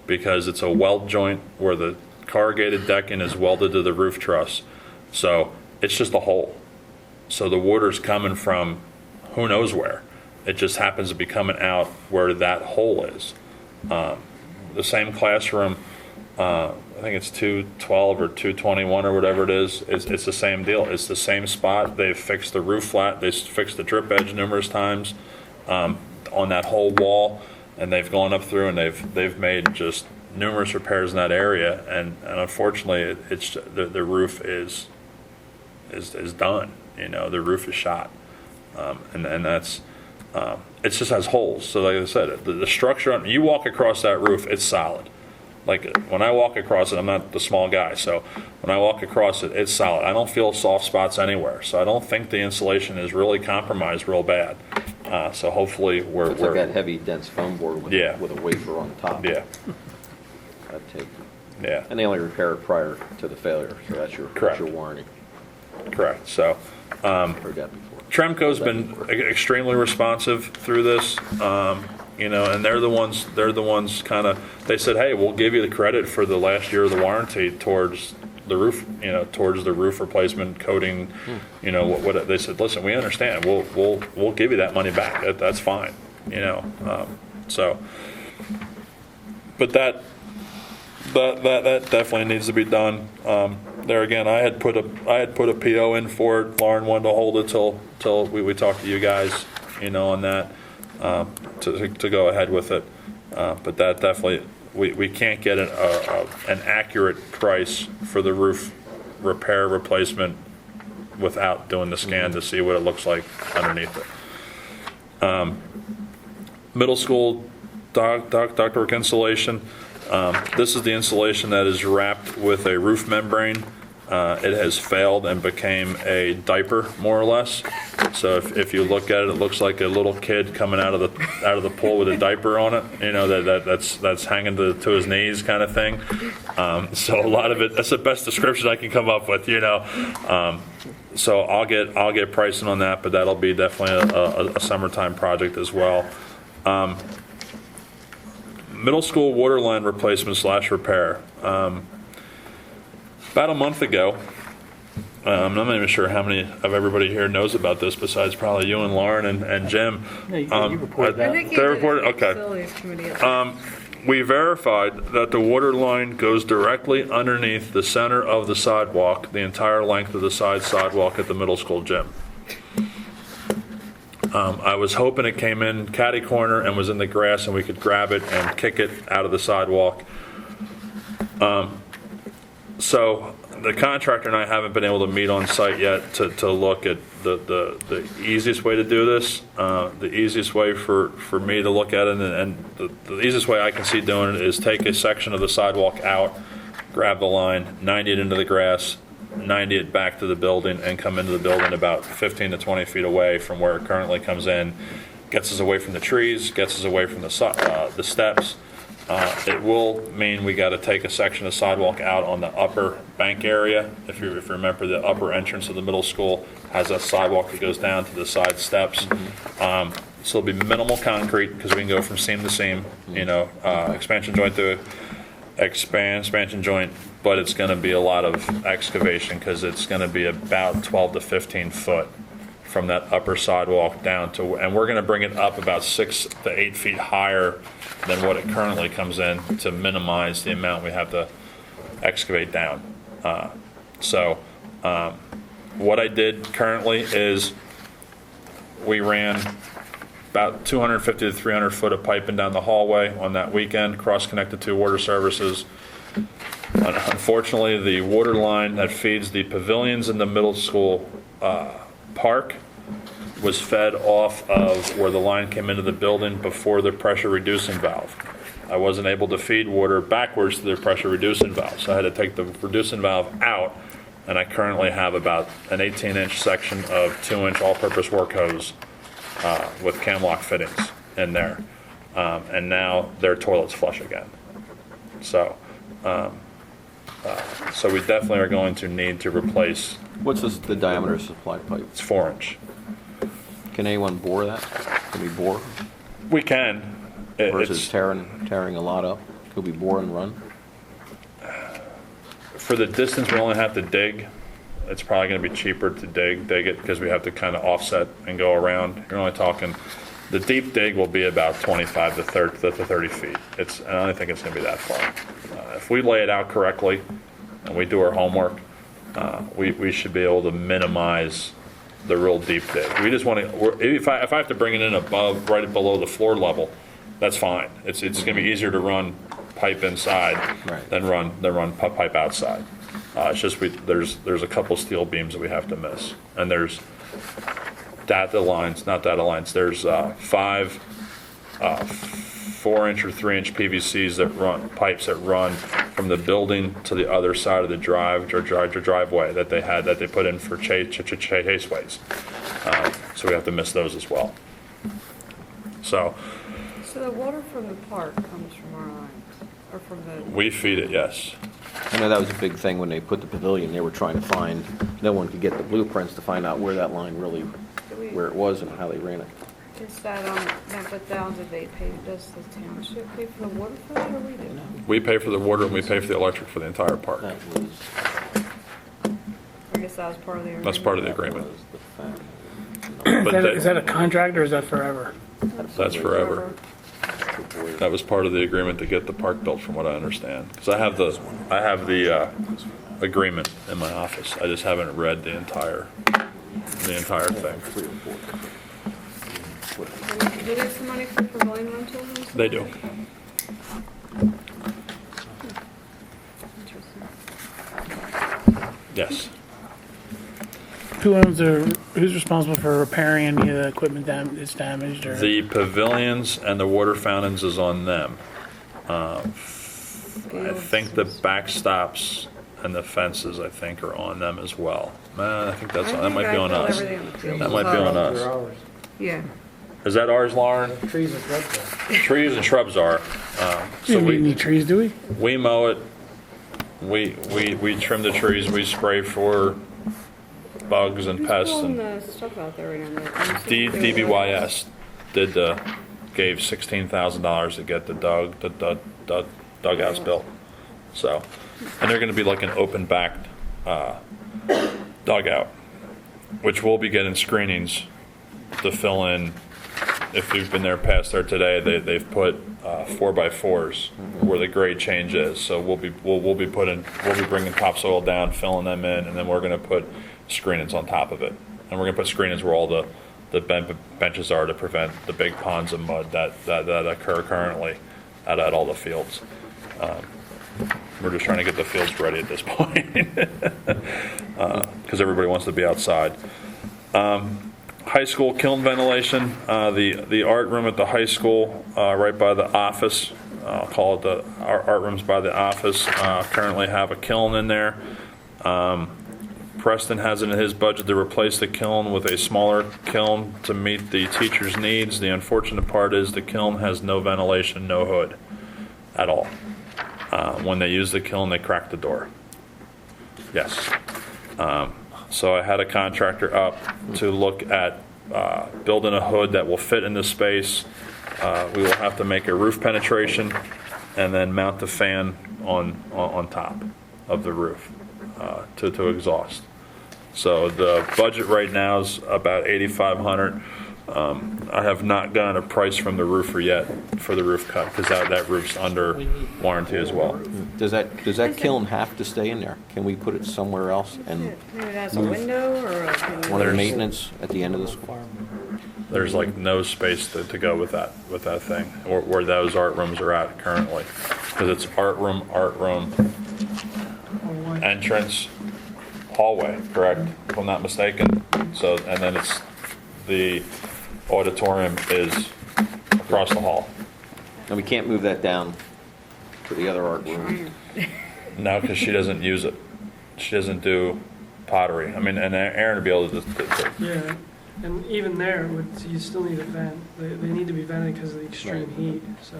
because it's a weld joint where the corrugated decking is welded to the roof truss. So it's just a hole. So the water's coming from who knows where. It just happens to be coming out where that hole is. The same classroom I think it's 212 or 221 or whatever it is. It's the same deal. It's the same spot. They've fixed the roof flat. They've fixed the drip edge numerous times on that whole wall, and they've gone up through and they've made just numerous repairs in that area. And unfortunately, it's the roof is done. You know, the roof is shot, and that's it just has holes. So like I said, the structure. You walk across that roof, it's solid. Like when I walk across it, I'm not the small guy, so when I walk across it, it's solid. I don't feel soft spots anywhere, so I don't think the insulation is really compromised real bad. So hopefully we're It's like that heavy dense foam board with, Yeah. with a wafer on top. yeah, That'd take, yeah, and they only repair it prior to the failure, so that's Correct. your warranty. correct. So Heard that before. Tremco's been extremely responsive through this, you know, and they're the ones kind of, they said, hey, we'll give you the credit for the last year of the warranty towards the roof, you know, towards the roof replacement, coating, you know, what they said, listen, we understand, we'll give you that money back, that's fine, you know, so, but that definitely needs to be done. There again, I had put a PO in for it. Lauren wanted to hold it till we talked to you guys, you know, on that, to go ahead with it. But that definitely, we can't get an accurate price for the roof repair replacement without doing the scan to see what it looks like underneath it. Middle school ductwork insulation. This is the insulation that is wrapped with a roof membrane. It has failed and became a diaper, more or less. So if you look at it, it looks like a little kid coming out of the pool with a diaper on it. You know, that's hanging to his knees, kind of thing. So a lot of it, that's the best description I can come up with. You know, so I'll get pricing on that, but that'll be definitely a summertime project as well. Middle school water line replacement / repair. About a month ago, I'm not even sure how many of everybody here knows about this besides probably you and Lauren and Jim. Yeah, you reported I that. think They you did reported- it okay. at the facilities committee. We verified that the water line goes directly underneath the center of the sidewalk, the entire length of the side sidewalk at the middle school gym. I was hoping it came in catty corner and was in the grass and we could grab it and kick it out of the sidewalk. So the contractor and I haven't been able to meet on site yet to look at the easiest way to do this. The easiest way for me to look at it and the easiest way I can see doing it is take a section of the sidewalk out, grab the line, 90 it into the grass, 90 it back to the building, and come into the building about 15 to 20 feet away from where it currently comes in. Gets us away from the trees, gets us away from the steps. It will mean we got to take a section of sidewalk out on the upper bank area. If you remember, the upper entrance of the middle school has a sidewalk that goes down to the side steps. So it'll be minimal concrete because we can go from seam to seam, you know, expansion joint to expansion joint, but it's going to be a lot of excavation because it's going to be about 12 to 15 foot from that upper sidewalk down to, and we're going to bring it up about 6 to 8 feet higher than what it currently comes in to minimize the amount we have to excavate down. What I did currently is we ran about 250 to 300 foot of piping down the hallway on that weekend, cross-connected to water services. Unfortunately, the water line that feeds the pavilions in the middle school park was fed off of where the line came into the building before the pressure reducing valve. I wasn't able to feed water backwards to the pressure reducing valve, so I had to take the reducing valve out, and I currently have about an 18-inch section of 2-inch all-purpose work hose with Camlock fittings in there, and now their toilet's flush again. So we definitely are going to need to replace. What's the diameter of supply pipe? It's 4-inch. Can anyone bore that? Can we bore? We can. Versus tearing a lot up? Could we bore and run? For the distance we only have to dig, it's probably going to be cheaper to dig it because we have to kind of offset and go around. You're only talking The deep dig will be about 25 to 30 feet. I don't think it's going to be that far. If we lay it out correctly and we do our homework, we should be able to minimize the real deep dig. We just want to, if I have to bring it in above, right below the floor level, that's fine. It's going to be easier to run pipe inside Right. than run pipe outside. It's just there's a couple steel beams that we have to miss, and there's not data lines. There's 5 4-inch or 3-inch PVCs pipes that run from the building to the other side of the driveway that they put in for chaseways. So we have to miss those as well. So So the water from the park comes from our lines, or from the, we feed it, yes. I know that was a big thing when they put the pavilion. They were trying to find, no one could get the blueprints to find out where that line really, where it was and how they ran it. is that, but down, did they pay, does the township pay for the water for that, or we do? We pay for the water and we pay for the electric for the entire park. That was. I guess that was part of the agreement. That's part of the agreement. was the fact. But Is that a contract or is that forever? that's forever. That was part of the agreement to get the park built, from what I understand. Because I have the agreement in my office. I just haven't read the entire thing. Do they have some money for pavilion rentals and stuff? They do. Interesting. Yes. Who's responsible for repairing any of the equipment that's damaged? Or? The pavilions and the water fountains is on them. I think the backstops and the fences, I think, are on them as well. I think that might be on us. That might be on us. They're ours. Yeah. Is that ours, Lauren? Trees and shrubs are. Trees and shrubs are. Do So we need any trees, do we? we mow it. We trim the trees. We spray for bugs and Who's pests. pulling And the stuff out there right now? DBYS gave $16,000 to get the dugouts built. So, and they're going to be like an open backed dugout, which we'll be getting screenings to fill in. If you've been there past there today, they've put 4x4s where the grade change is. So we'll be bringing topsoil down, filling them in, and then we're going to put screenings on top of it. And we're going to put screenings where all the benches are to prevent the big ponds of mud that occur currently at all the fields. We're just trying to get the fields ready at this point because everybody wants to be outside. High school kiln ventilation, the art room at the high school, right by the office. I'll call it the art rooms by the office. Currently have a kiln in there. Preston has it in his budget to replace the kiln with a smaller kiln to meet the teachers' needs. The unfortunate part is the kiln has no ventilation, no hood at all. When they use the kiln, they crack the door. Yes. So I had a contractor up to look at building a hood that will fit in the space. We will have to make a roof penetration and then mount the fan on top of the roof to exhaust. So the budget right now is about $8,500. I have not gotten a price from the roofer yet for the roof cut because that roof's under warranty as well. Does that kiln have to stay in there? Can we put it somewhere else and Maybe it has a window or a. one of the maintenance at the end of the school? There's like no space to go with that thing, or where those art rooms are at currently, because it's art room, entrance, hallway, correct? If I'm not mistaken. So, and then it's the auditorium is across the hall. And we can't move that down to the other art room. No, because she doesn't use it. She doesn't do pottery. I mean, and Aaron would be able to. Yeah, and even there, you still need a vent. They need to be vented because of the extreme heat, so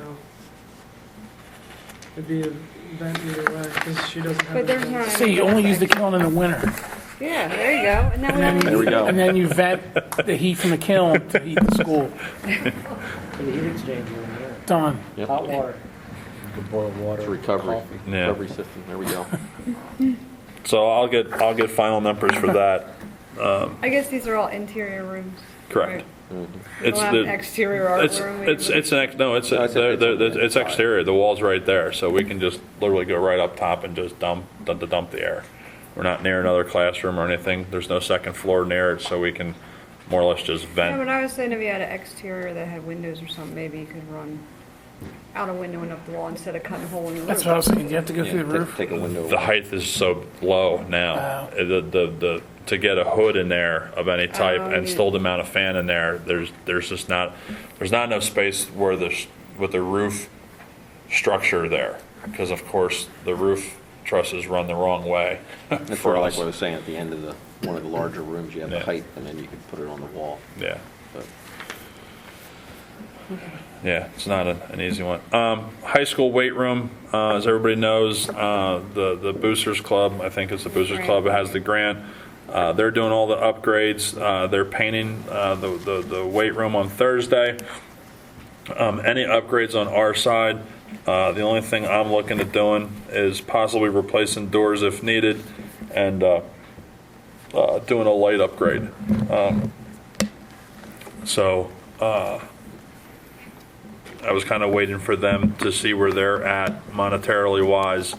it'd be a vent either way, because she doesn't have. But there's not. So you only use the kiln in the winter. Yeah, there you go. And then There we go. And then you vent the heat from the kiln to heat the school. Put a heat exchanger in there. Done. Yep. Hot water. You can boil water. It's a recovery Yeah. system. There we go. So I'll get final numbers for that I guess these are all interior rooms. Correct. Right? We don't have an exterior art room. It's either. it's exterior. The wall's right there, so we can just literally go right up top and just dump the air. We're not near another classroom or anything. There's no second floor near it, so we can more or less just Yeah, vent. but I was saying if you had an exterior that had windows or something, maybe you could run out a window and up the wall instead of cutting a hole in the roof. That's what I was thinking. You have to go through the roof. Take a window. The height is so low now. Wow. The to get a hood in there of any type and yeah. still to mount a fan in there, there's just not enough space where with the roof structure there, because of course the roof trusses run the wrong way. That's for where, like us. what I was saying, at the end of one of the larger rooms, you have the Yeah. height, and then you can put it on the wall. Yeah. But Yeah, it's not an easy one. High school weight room, as everybody knows, the Boosters Club, I think it's the Boosters Right. Club, has the grant. They're doing all the upgrades. They're painting the weight room on Thursday. Any upgrades on our side, the only thing I'm looking at doing is possibly replacing doors if needed and doing a light upgrade. I was kind of waiting for them to see where they're at monetarily wise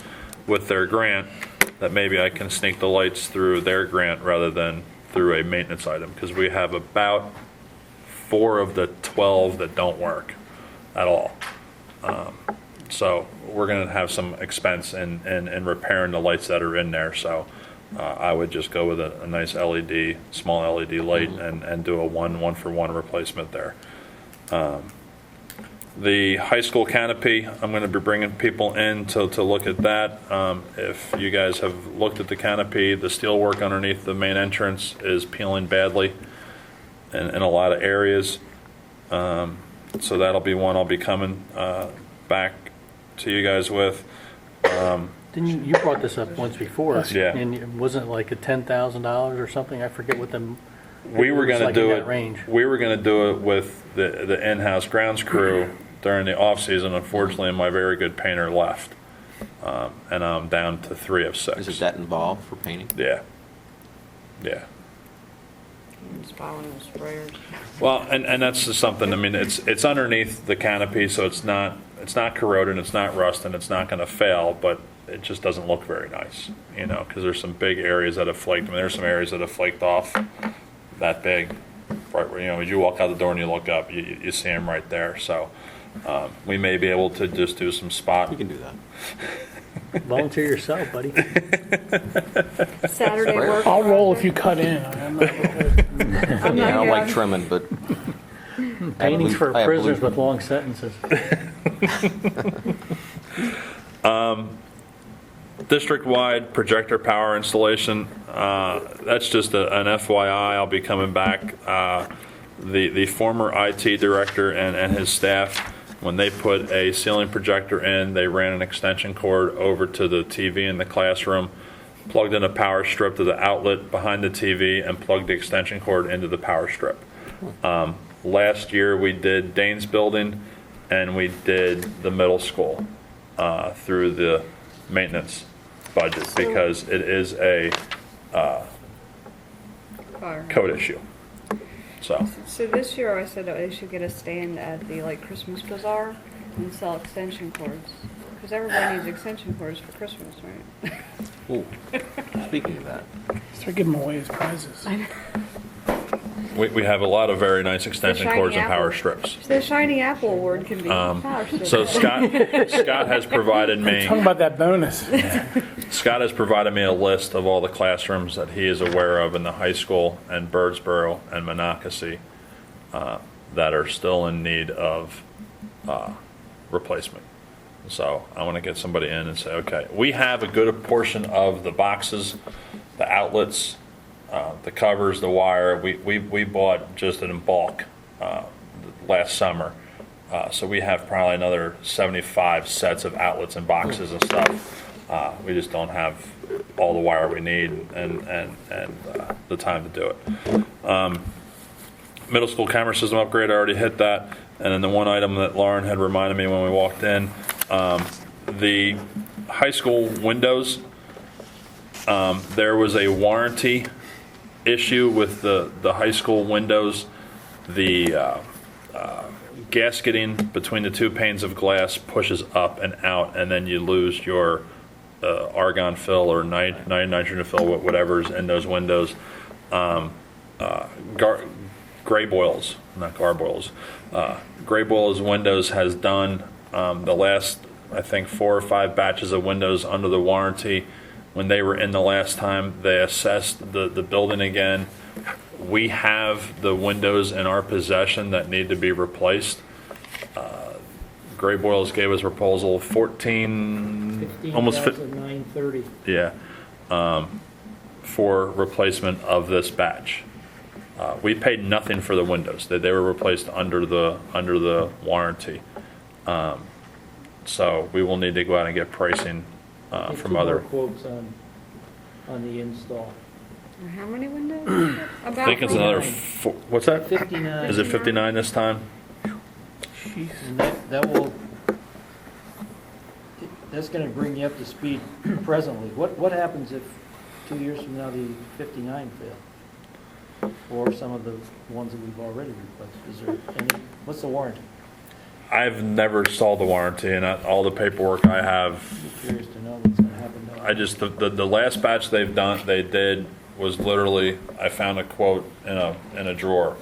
with their grant, that maybe I can sneak the lights through their grant rather than through a maintenance item, because we have about 4 of the 12 that don't work at all. So we're going to have some expense in repairing the lights that are in there. So I would just go with a nice LED, small LED light, and do a one-for-one replacement there. The high school canopy, I'm going to be bringing people in to look at that. If you guys have looked at the canopy, the steel work underneath the main entrance is peeling badly in a lot of areas. So that'll be one I'll be coming back to you guys with. Didn't you brought this up once before? Yeah. And it wasn't like a $10,000 or something? I forget what the. We were going to like in do that it. range. We were going to do it with the in-house grounds crew during the off season. Unfortunately, my very good painter left, and I'm down to 3 of 6. is it that involved for painting? Yeah. Yeah. Just buy one of those sprayers. Well, and that's just something. I mean, it's underneath the canopy, so it's not corroding, it's not rusting, it's not going to fail, but it just doesn't look very nice, because there's some big areas that have flaked. I mean, there's some areas that have flaked off that big, right where, as you walk out the door and you look up, you see them right there. So we may be able to just do some spot. You can do that. Volunteer yourself, buddy. Saturday work. I'll roll if you cut in. I'm not I'm Yeah, I don't not like here. trimming, but Paintings blue- for I have prisoners blue- with long sentences. District-wide projector power installation, that's just an FYI. I'll be coming back. The former IT director and his staff, when they put a ceiling projector in, they ran an extension cord over to the TV in the classroom, plugged in a power strip to the outlet behind the TV, and plugged the extension cord into the power strip. Last year, we did Dane's building, and we did the middle school through the maintenance budget, because it is a Fire. code issue. So, So this year I said that they should get a stand at the Christmas bazaar and sell extension cords. Because everybody needs extension cords for Christmas, right? ooh, speaking of that, Start giving them away as prizes. we have a lot of very nice extension shiny cords and power apple. strips. The Shiny Apple Award can be power strip. So Scott has provided me. Talking about that bonus. Scott has provided me a list of all the classrooms that he is aware of in the high school and Birdsboro and Monocacy that are still in need of replacement. So I want to get somebody in and say, okay, we have a good portion of the boxes, the outlets, the covers, the wire. We bought just in bulk last summer. So we have probably another 75 sets of outlets and boxes and stuff. We just don't have all the wire we need and the time to do it. Middle school camera system upgrade, I already hit that. And then the one item that Lauren had reminded me when we walked in, the high school windows, there was a warranty issue with the high school windows. The gasketing between the two panes of glass pushes up and out, and then you lose your argon fill or nitrogen fill, whatever's in those windows. Gray Boils, not garboils. Gray Boils Windows has done the last, I think, 4 or 5 batches of windows under the warranty. When they were in the last time, they assessed the building again. We have the windows in our possession that need to be replaced. Gray Boils gave us a proposal 15,930. yeah, for replacement of this batch. We paid nothing for the windows. They were replaced under the warranty. So we will need to go out and get pricing Get from 2 other. more quotes on the install. How many windows? I think it's another. What's that? 59. Is it 59 this time? And that will, that's going to bring you up to speed presently. What happens if 2 years from now the 59 fail? Or some of the ones that we've already replaced? Is there any, what's the warranty? I've never saw the warranty, and all the paperwork I have. I'm curious to know what's going to happen now. I just the last batch they did was literally, I found a quote in a drawer,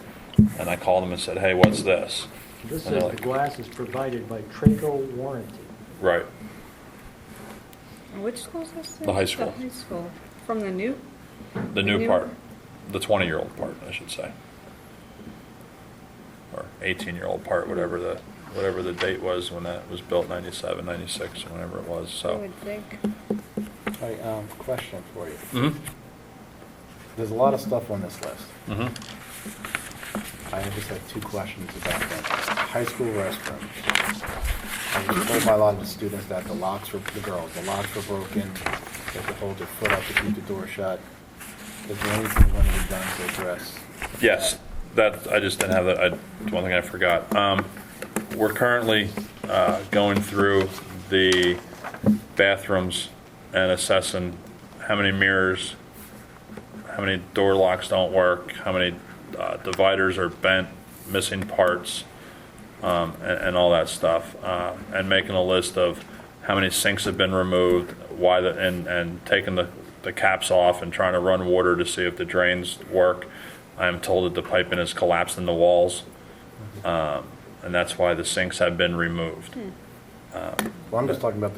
and I called them and said, "Hey, what's this?" This And they're says like, the glass is provided by Traco Warranty. Right. Which school is this? The high school. The high school. From the new? The new New- part, the 20-year-old part, I should say, or 18-year-old part, whatever the date was when that was built, 97, 96, whenever it was. I So. would think. Hey, question for you. Mhm. There's a lot of stuff on this list. Mhm. I just have 2 questions about them. High school restrooms. I was told by a lot of the students that the locks were broken. They could hold their foot up to keep the door shut. Is there anything going to be done to address? Yes, that, I just didn't have that, one thing I forgot. We're currently going through the bathrooms and assessing how many mirrors, how many door locks don't work, how many dividers are bent, missing parts, and all that stuff, and making a list of how many sinks have been removed, and taking the caps off and trying to run water to see if the drains work. I'm told that the piping has collapsed in the walls, and that's why the sinks have been removed. Well, I'm just talking about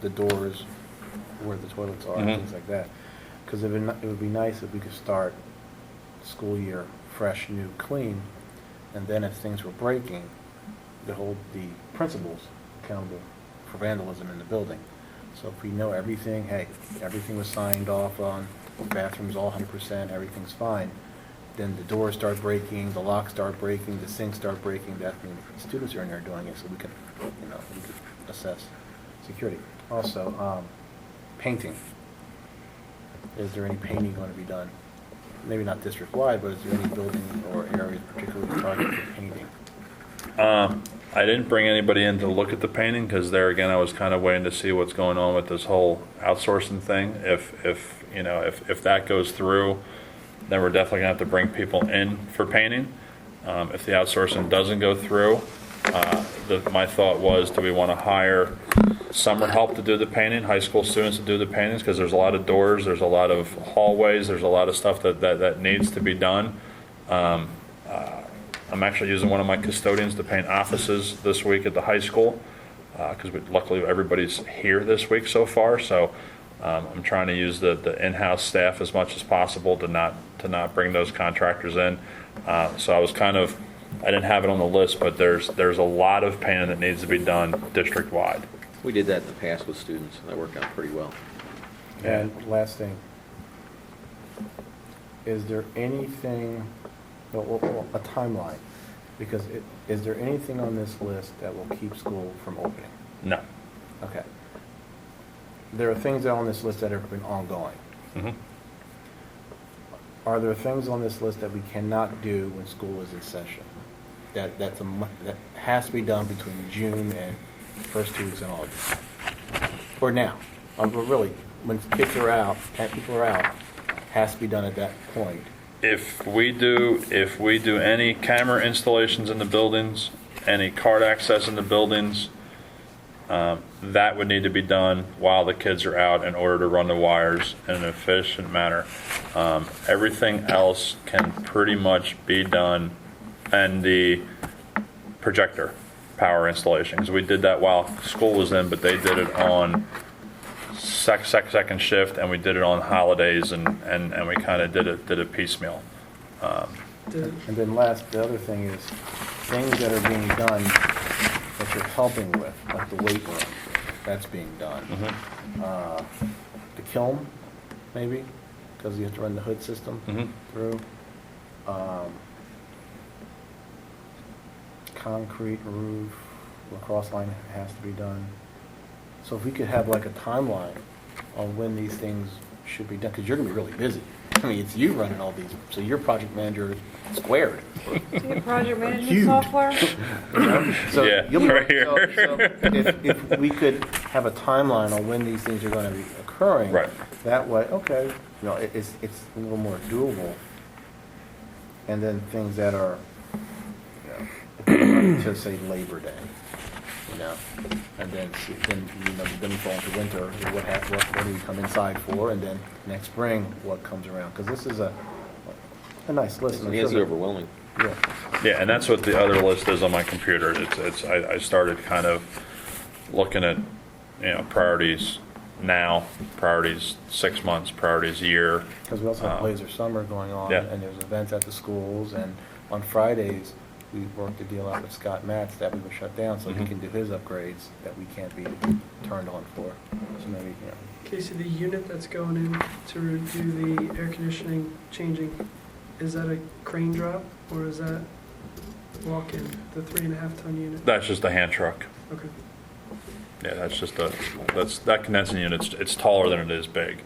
the doors where the toilets are and Mhm. things like that. Because it would be nice if we could start the school year fresh, new, clean, and then if things were breaking, to hold the principals accountable for vandalism in the building. So if we know everything, hey, everything was signed off on, bathrooms all 100%, everything's fine, then the doors start breaking, the locks start breaking, the sinks start breaking, that means students are in there doing it, so we can assess security. Also, painting. Is there any painting going to be done? Maybe not district-wide, but is there any building or areas particularly targeted for painting? I didn't bring anybody in to look at the painting because there again I was kind of waiting to see what's going on with this whole outsourcing thing. If that goes through, then we're definitely gonna have to bring people in for painting. If the outsourcing doesn't go through, my thought was, do we want to hire summer help to do the painting, high school students to do the paintings, because there's a lot of doors, there's a lot of hallways, there's a lot of stuff that needs to be done. I'm actually using one of my custodians to paint offices this week at the high school, because luckily everybody's here this week so far. So I'm trying to use the in-house staff as much as possible to not bring those contractors in. So I didn't have it on the list, but there's a lot of painting that needs to be done district-wide. We did that in the past with students, and that worked out pretty well. And last thing, is there anything, a timeline? Because is there anything on this list that will keep school from opening? No. Okay. There are things on this list that have been ongoing. Mhm. Are there things on this list that we cannot do when school is in session? That has to be done between June and first 2 weeks in August? Or now? But really, when kids are out, and people are out, has to be done at that point. if we do any camera installations in the buildings, any card access in the buildings, that would need to be done while the kids are out in order to run the wires in an efficient manner. Everything else can pretty much be done, and the projector power installation, because we did that while school was in, but they did it on second shift, and we did it on holidays, and we kind of did it piecemeal. And then the other thing is, things that are being done that you're helping with, like the weight room, that's being done. The kiln, maybe, because you have to run the hood system through. Concrete roof, lacrosse line has to be done. So if we could have like a timeline on when these things should be done, because you're going to be really busy. I mean, it's you running all these, so you're project manager squared. Do you get project management Huge. software? You know? So Yeah, you'll be right so if we could have a timeline on when these things are going to be occurring, Right. that way, okay, you know, it's a little more doable. And then things that are, to say Labor Day, you know, and then we fall into winter. What do we come inside for? And then next spring, what comes around? Because this is a nice list. It is overwhelming. Yeah. Yeah, and that's what the other list is on my computer. I started kind of looking at, priorities now, priorities 6 months, priorities a year. Because we also have Blazer Summer going on, Yeah. and there's events at the schools, and on Fridays, we worked a deal out with Scott Matz that we would shut down so he can do his upgrades that we can't be turned on for. So maybe, Casey, the unit that's going in to do the air conditioning changing, is that a crane drop or is that walk-in, the 3.5-ton unit? That's just a hand truck. Okay. Yeah, that condensing unit, it's taller than it is big.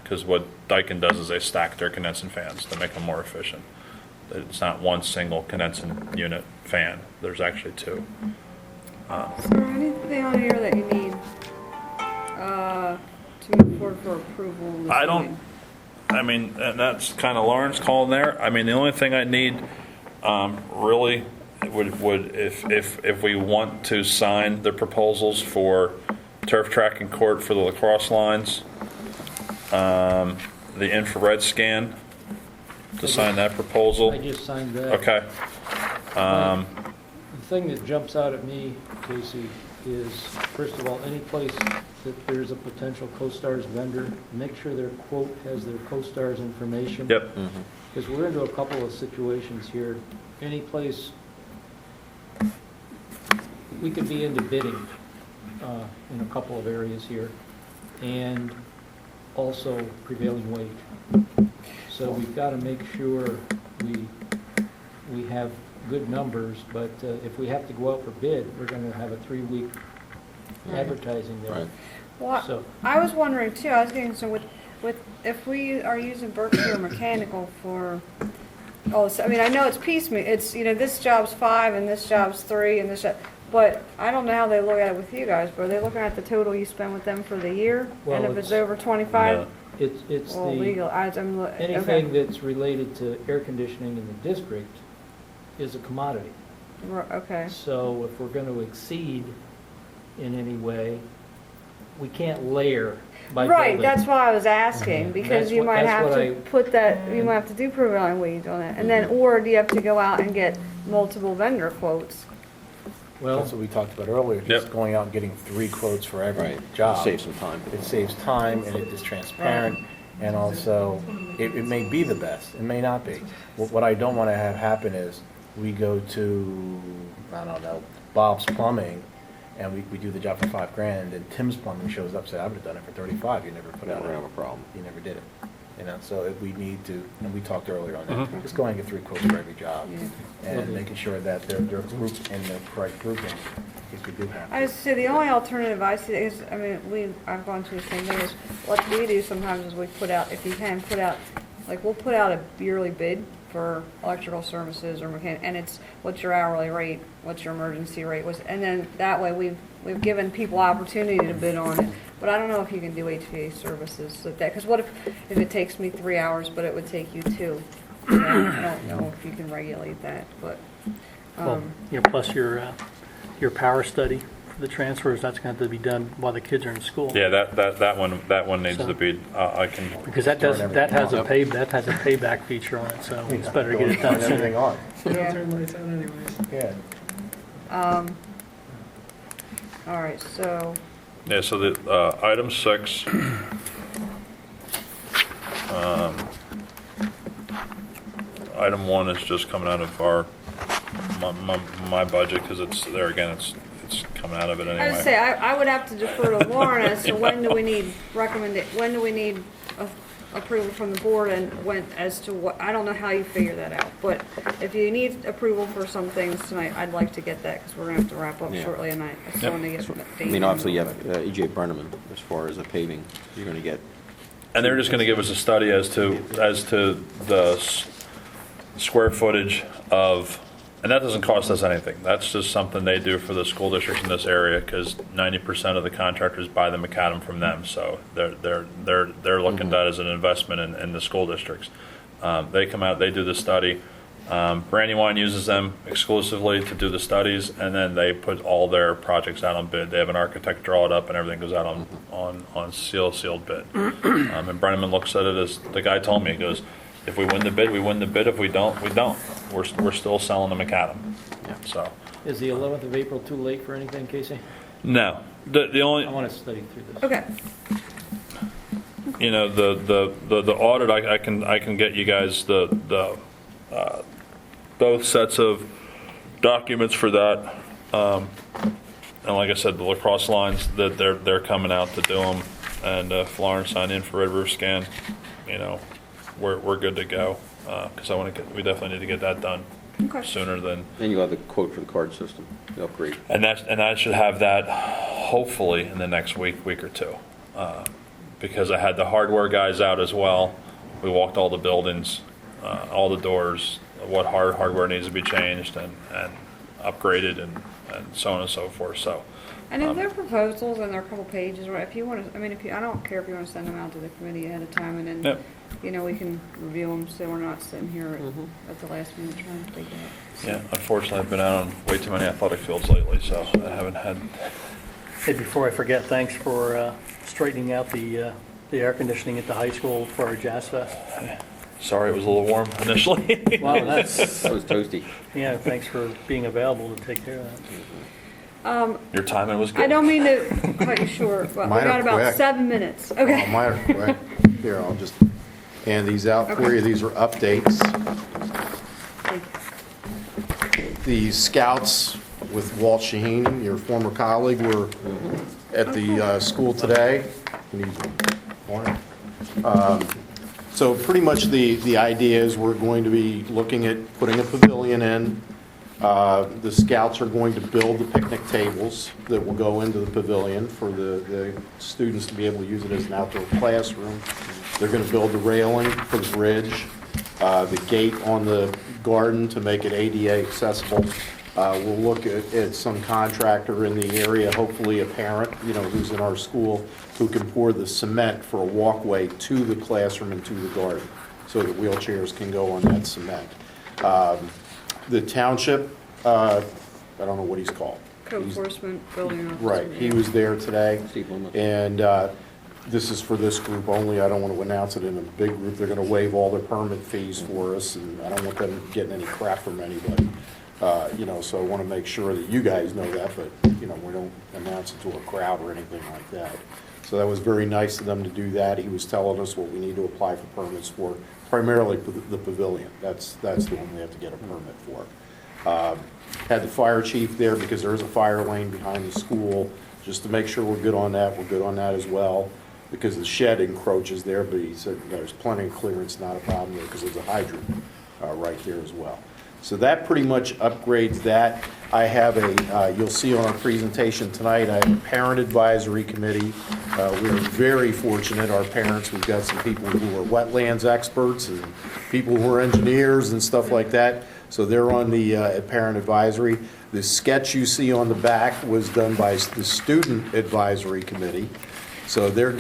Because what Daikin does is they stack their condensing fans to make them more efficient. It's not one single condensing unit fan. There's actually two. Is there anything on here that you need to move forward for approval? this I don't- evening? And that's kind of Lauren's call in there. The only thing I need, really, would if we want to sign the proposals for turf track and court for the lacrosse lines, the infrared scan, to sign that proposal. I just signed that. Okay. The thing that jumps out at me, Casey, is, first of all, any place that there's a potential CoStarz vendor, make sure their quote has their CoStarz information. Yep. Because we're into a couple of situations here. Any place, we could be into bidding in a couple of areas here, and also prevailing wage. So we've got to make sure we have good numbers, but if we have to go out for bid, we're going to have a 3-week advertising there. Right. Well, So- I was wondering too, I was getting, so with, if we are using Berkshire Mechanical for, I know it's piecemeal, it's, this job's 5 and this job's 3 and this job, but I don't know how they look at it with you guys, but are they looking at the total you spend with them for the year? Well, And if it's it's- over 25? No. It's Well, the, legal, I'm, anything okay. that's related to air conditioning in the district is a commodity. Okay, So if we're going to exceed in any way, we can't layer by right, building. that's why I was asking, because That's you what- might that's have what to I- put that, you might have to do prevailing wage on it, and then, or do you have to go out and get multiple vendor quotes? Well, that's what we talked about earlier, just Yep. going out and getting 3 quotes for every Right. job. Save some time. It saves time, and it is transparent, and also, it may be the best, it may not be. What I don't want to have happen is, we go to, I don't know, Bob's Plumbing, and we do the job for $5,000, and Tim's Plumbing shows up, says, I would have done it for 35, you never put out Never have a problem. You never did it. So if we need to, and we talked earlier on that, just go ahead and get 3 quotes for every job, and making sure that they're grouped in the correct grouping, if we do have. I just say the only alternative I see is, I've gone through the same thing, is what we do sometimes is we put out, if you can, we'll put out a yearly bid for electrical services or mechanic, and it's, what's your hourly rate, what's your emergency rate, and then that way we've given people opportunity to bid on it. But I don't know if you can do HVAC services like that, because what if it takes me 3 hours, but it would take you 2? I don't know if you can regulate that, but, Well, plus your power study for the transfers, that's going to have to be done while the kids are in school. Yeah, that one needs So- to be, I can, Because that has a payback feature on it, so it's better to get it done Turn everything sooner. on. You Yeah. don't turn lights on anyways. Yeah. all right, so, yeah, so the, item 6, item 1 is just coming out of my budget, because it's, there again, it's coming out of it anyway. I would say, I would have to defer to Lauren as to when do we need when do we need approval from the board, and when, as to what, I don't know how you figure that out, but if you need approval for some things tonight, I'd like to get that, because we're gonna have to wrap up Yeah. shortly, and I still want to get. I mean, obviously, you have E.J. Brenneman as far as the paving. You're going to get, And they're just going to give us a study as to the square footage of, and that doesn't cost us anything. That's just something they do for the school districts in this area, because 90% of the contractors buy the macadam from them. So they're looking at that as an investment in the school districts. They come out, they do the study. Brandywine uses them exclusively to do the studies, and then they put all their projects out on bid. They have an architect draw it up, and everything goes out on sealed bid. And Brenneman looks at it as, the guy told me, he goes, if we win the bid, we win the bid. If we don't, we don't. We're still selling the macadam. So, Is the 11th of April too late for anything, Casey? no, the only, I want to study through this. Okay, you know, the audit, I can get you guys both sets of documents for that. And like I said, the lacrosse lines, that they're coming out to do them. And if Lauren signed in for Red Roof Scan, you know, we're good to go. Because we definitely need to get that done okay. sooner than. then you'll have the quote for the card system, the upgrade. And I should have that hopefully in the next week or two. Because I had the hardware guys out as well. We walked all the buildings, all the doors, what hardware needs to be changed and upgraded and so on and so forth. So, And if there are proposals and there are a couple pages, or if you want to, I mean, I don't care if you want to send them out to the committee ahead of time, and then, Yep. you know, we can review them, so we're not sitting here at the last minute trying to figure it out. yeah, unfortunately, I've been out on way too many athletic fields lately, so I haven't had. Hey, before I forget, thanks for straightening out the air conditioning at the high school for our Jazz Fest. Sorry, it was a little warm initially. Wow, that's, That was toasty. yeah, thanks for being available to take care of that. Your timing was good. I don't mean to cut you short, but we Mine are got about quick. 7 minutes. Oh, Okay. mine are quick. Here, I'll just hand these out for you. These are updates. The scouts with Walt Shaheen, your former colleague, were at the school today. You need one? So pretty much the idea is we're going to be looking at putting a pavilion in. The scouts are going to build the picnic tables that will go into the pavilion for the students to be able to use it as an outdoor classroom. They're going to build the railing for the bridge, the gate on the garden to make it ADA accessible. We'll look at some contractor in the area, hopefully a parent, you know, who's in our school, who can pour the cement for a walkway to the classroom and to the garden, so that wheelchairs can go on that cement. The township, I don't know what he's called. Code enforcement, building officer. Right, he was there today. Steve Loomis. And this is for this group only. I don't want to announce it in a big group. They're going to waive all their permit fees for us, and I don't want them getting any crap from anybody. You know, so I want to make sure that you guys know that, but, you know, we don't announce it to a crowd or anything like that. So that was very nice of them to do that. He was telling us what we need to apply for permits for, primarily the pavilion. That's the one we have to get a permit for. Had the fire chief there because there is a fire lane behind the school, just to make sure we're good on that. We're good on that as well, because the shed encroaches there, but he said there's plenty of clearance, not a problem there, because there's a hydrant right there as well. So that pretty much upgrades that. I have you'll see on our presentation tonight, I have a parent advisory committee. We're very fortunate, our parents, we've got some people who are wetlands experts and people who are engineers and stuff like that. So they're on the parent advisory. The sketch you see on the back was done by the student advisory committee. So they're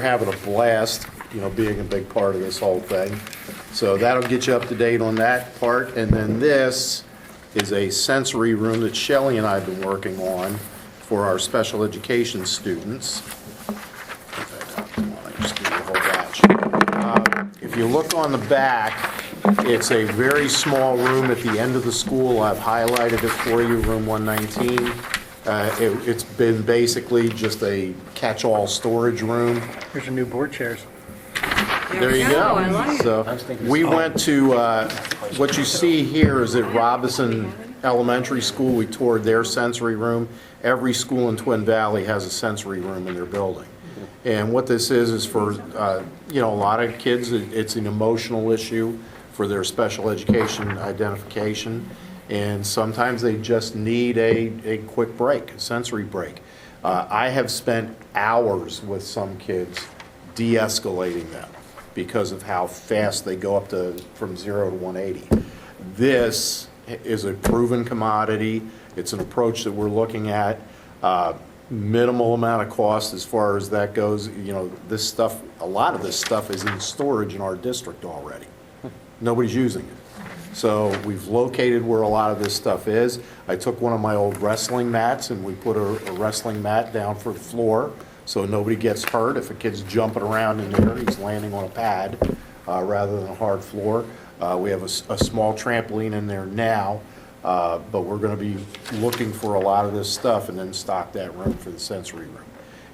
having a blast, being a big part of this whole thing. So that'll get you up to date on that part. And then this is a sensory room that Shelley and I have been working on for our special education students. Just give you a whole batch. If you look on the back, it's a very small room at the end of the school. I've highlighted it for you, room 119. It's been basically just a catch-all storage room. Here's your new board chairs. There you go. I like it. So we went to, what you see here is at Robinson Elementary School. We toured their sensory room. Every school in Twin Valley has a sensory room in their building. And what this is for, a lot of kids, it's an emotional issue for their special education identification. And sometimes they just need a quick break, a sensory break. I have spent hours with some kids de-escalating them because of how fast they go up from 0 to 180. This is a proven commodity. It's an approach that we're looking at. Minimal amount of cost as far as that goes. This stuff, a lot of this stuff is in storage in our district already. Nobody's using it. So we've located where a lot of this stuff is. I took one of my old wrestling mats and we put a wrestling mat down for the floor so nobody gets hurt. If a kid's jumping around in there, he's landing on a pad rather than a hard floor. We have a small trampoline in there now, but we're going to be looking for a lot of this stuff and then stock that room for the sensory room.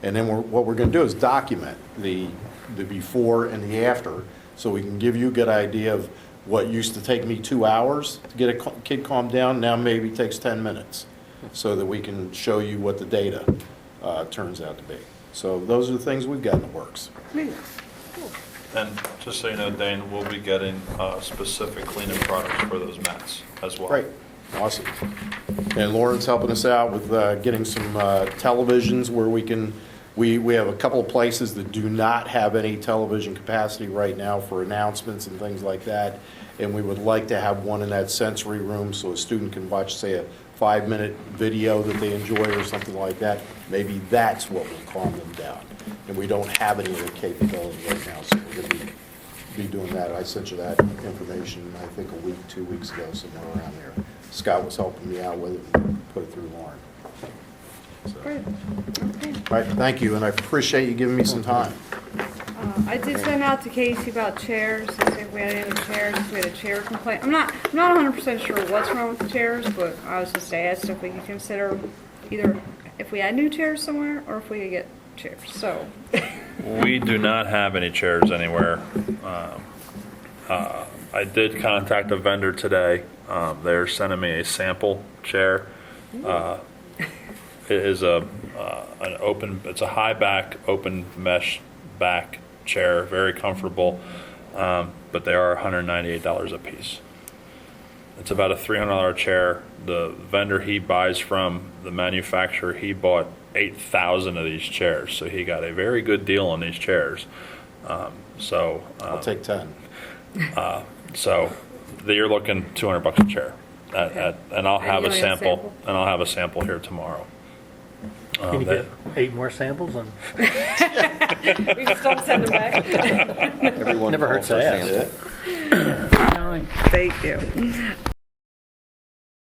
And then what we're going to do is document the before and the after so we can give you a good idea of what used to take me 2 hours to get a kid calmed down, now maybe takes 10 minutes, so that we can show you what the data turns out to be. So those are the things we've got in the works. And just so you know, Dane, we'll be getting specific cleaning products for those mats as well. Great, awesome. And Lauren's helping us out with getting some televisions where we have a couple of places that do not have any television capacity right now for announcements and things like that. And we would like to have one in that sensory room so a student can watch, say, a 5-minute video that they enjoy or something like that. Maybe that's what will calm them down. And we don't have any of the capability right now, so we're going to be doing that. I sent you that information, I think, 2 weeks ago, somewhere around there. Scott was helping me out with it and put it through Lauren. So. Great. Okay. All right, thank you, and I appreciate you giving me some time. I did send out to Casey about chairs, to see if we had any chairs, if we had a chair complaint. I'm not 100% sure what's wrong with the chairs, but I was just asked if we could consider either if we had new chairs somewhere or if we could get chairs. So We do not have any chairs anywhere. I did contact a vendor today. They're sending me a sample chair. It is an open. It's a high back, open mesh back chair, very comfortable. But they are $198 a piece. It's about a $300 chair. The vendor he buys from, the manufacturer, he bought 8,000 of these chairs, so he got a very good deal on these chairs. I'll take 10. So you're looking $200 a chair, and I'll have you a only have sample, sample? and I'll have a sample here tomorrow. Can you get 8 more samples? And we just don't send them back. Everyone Never hurts calls to for ask. sample. Thank you.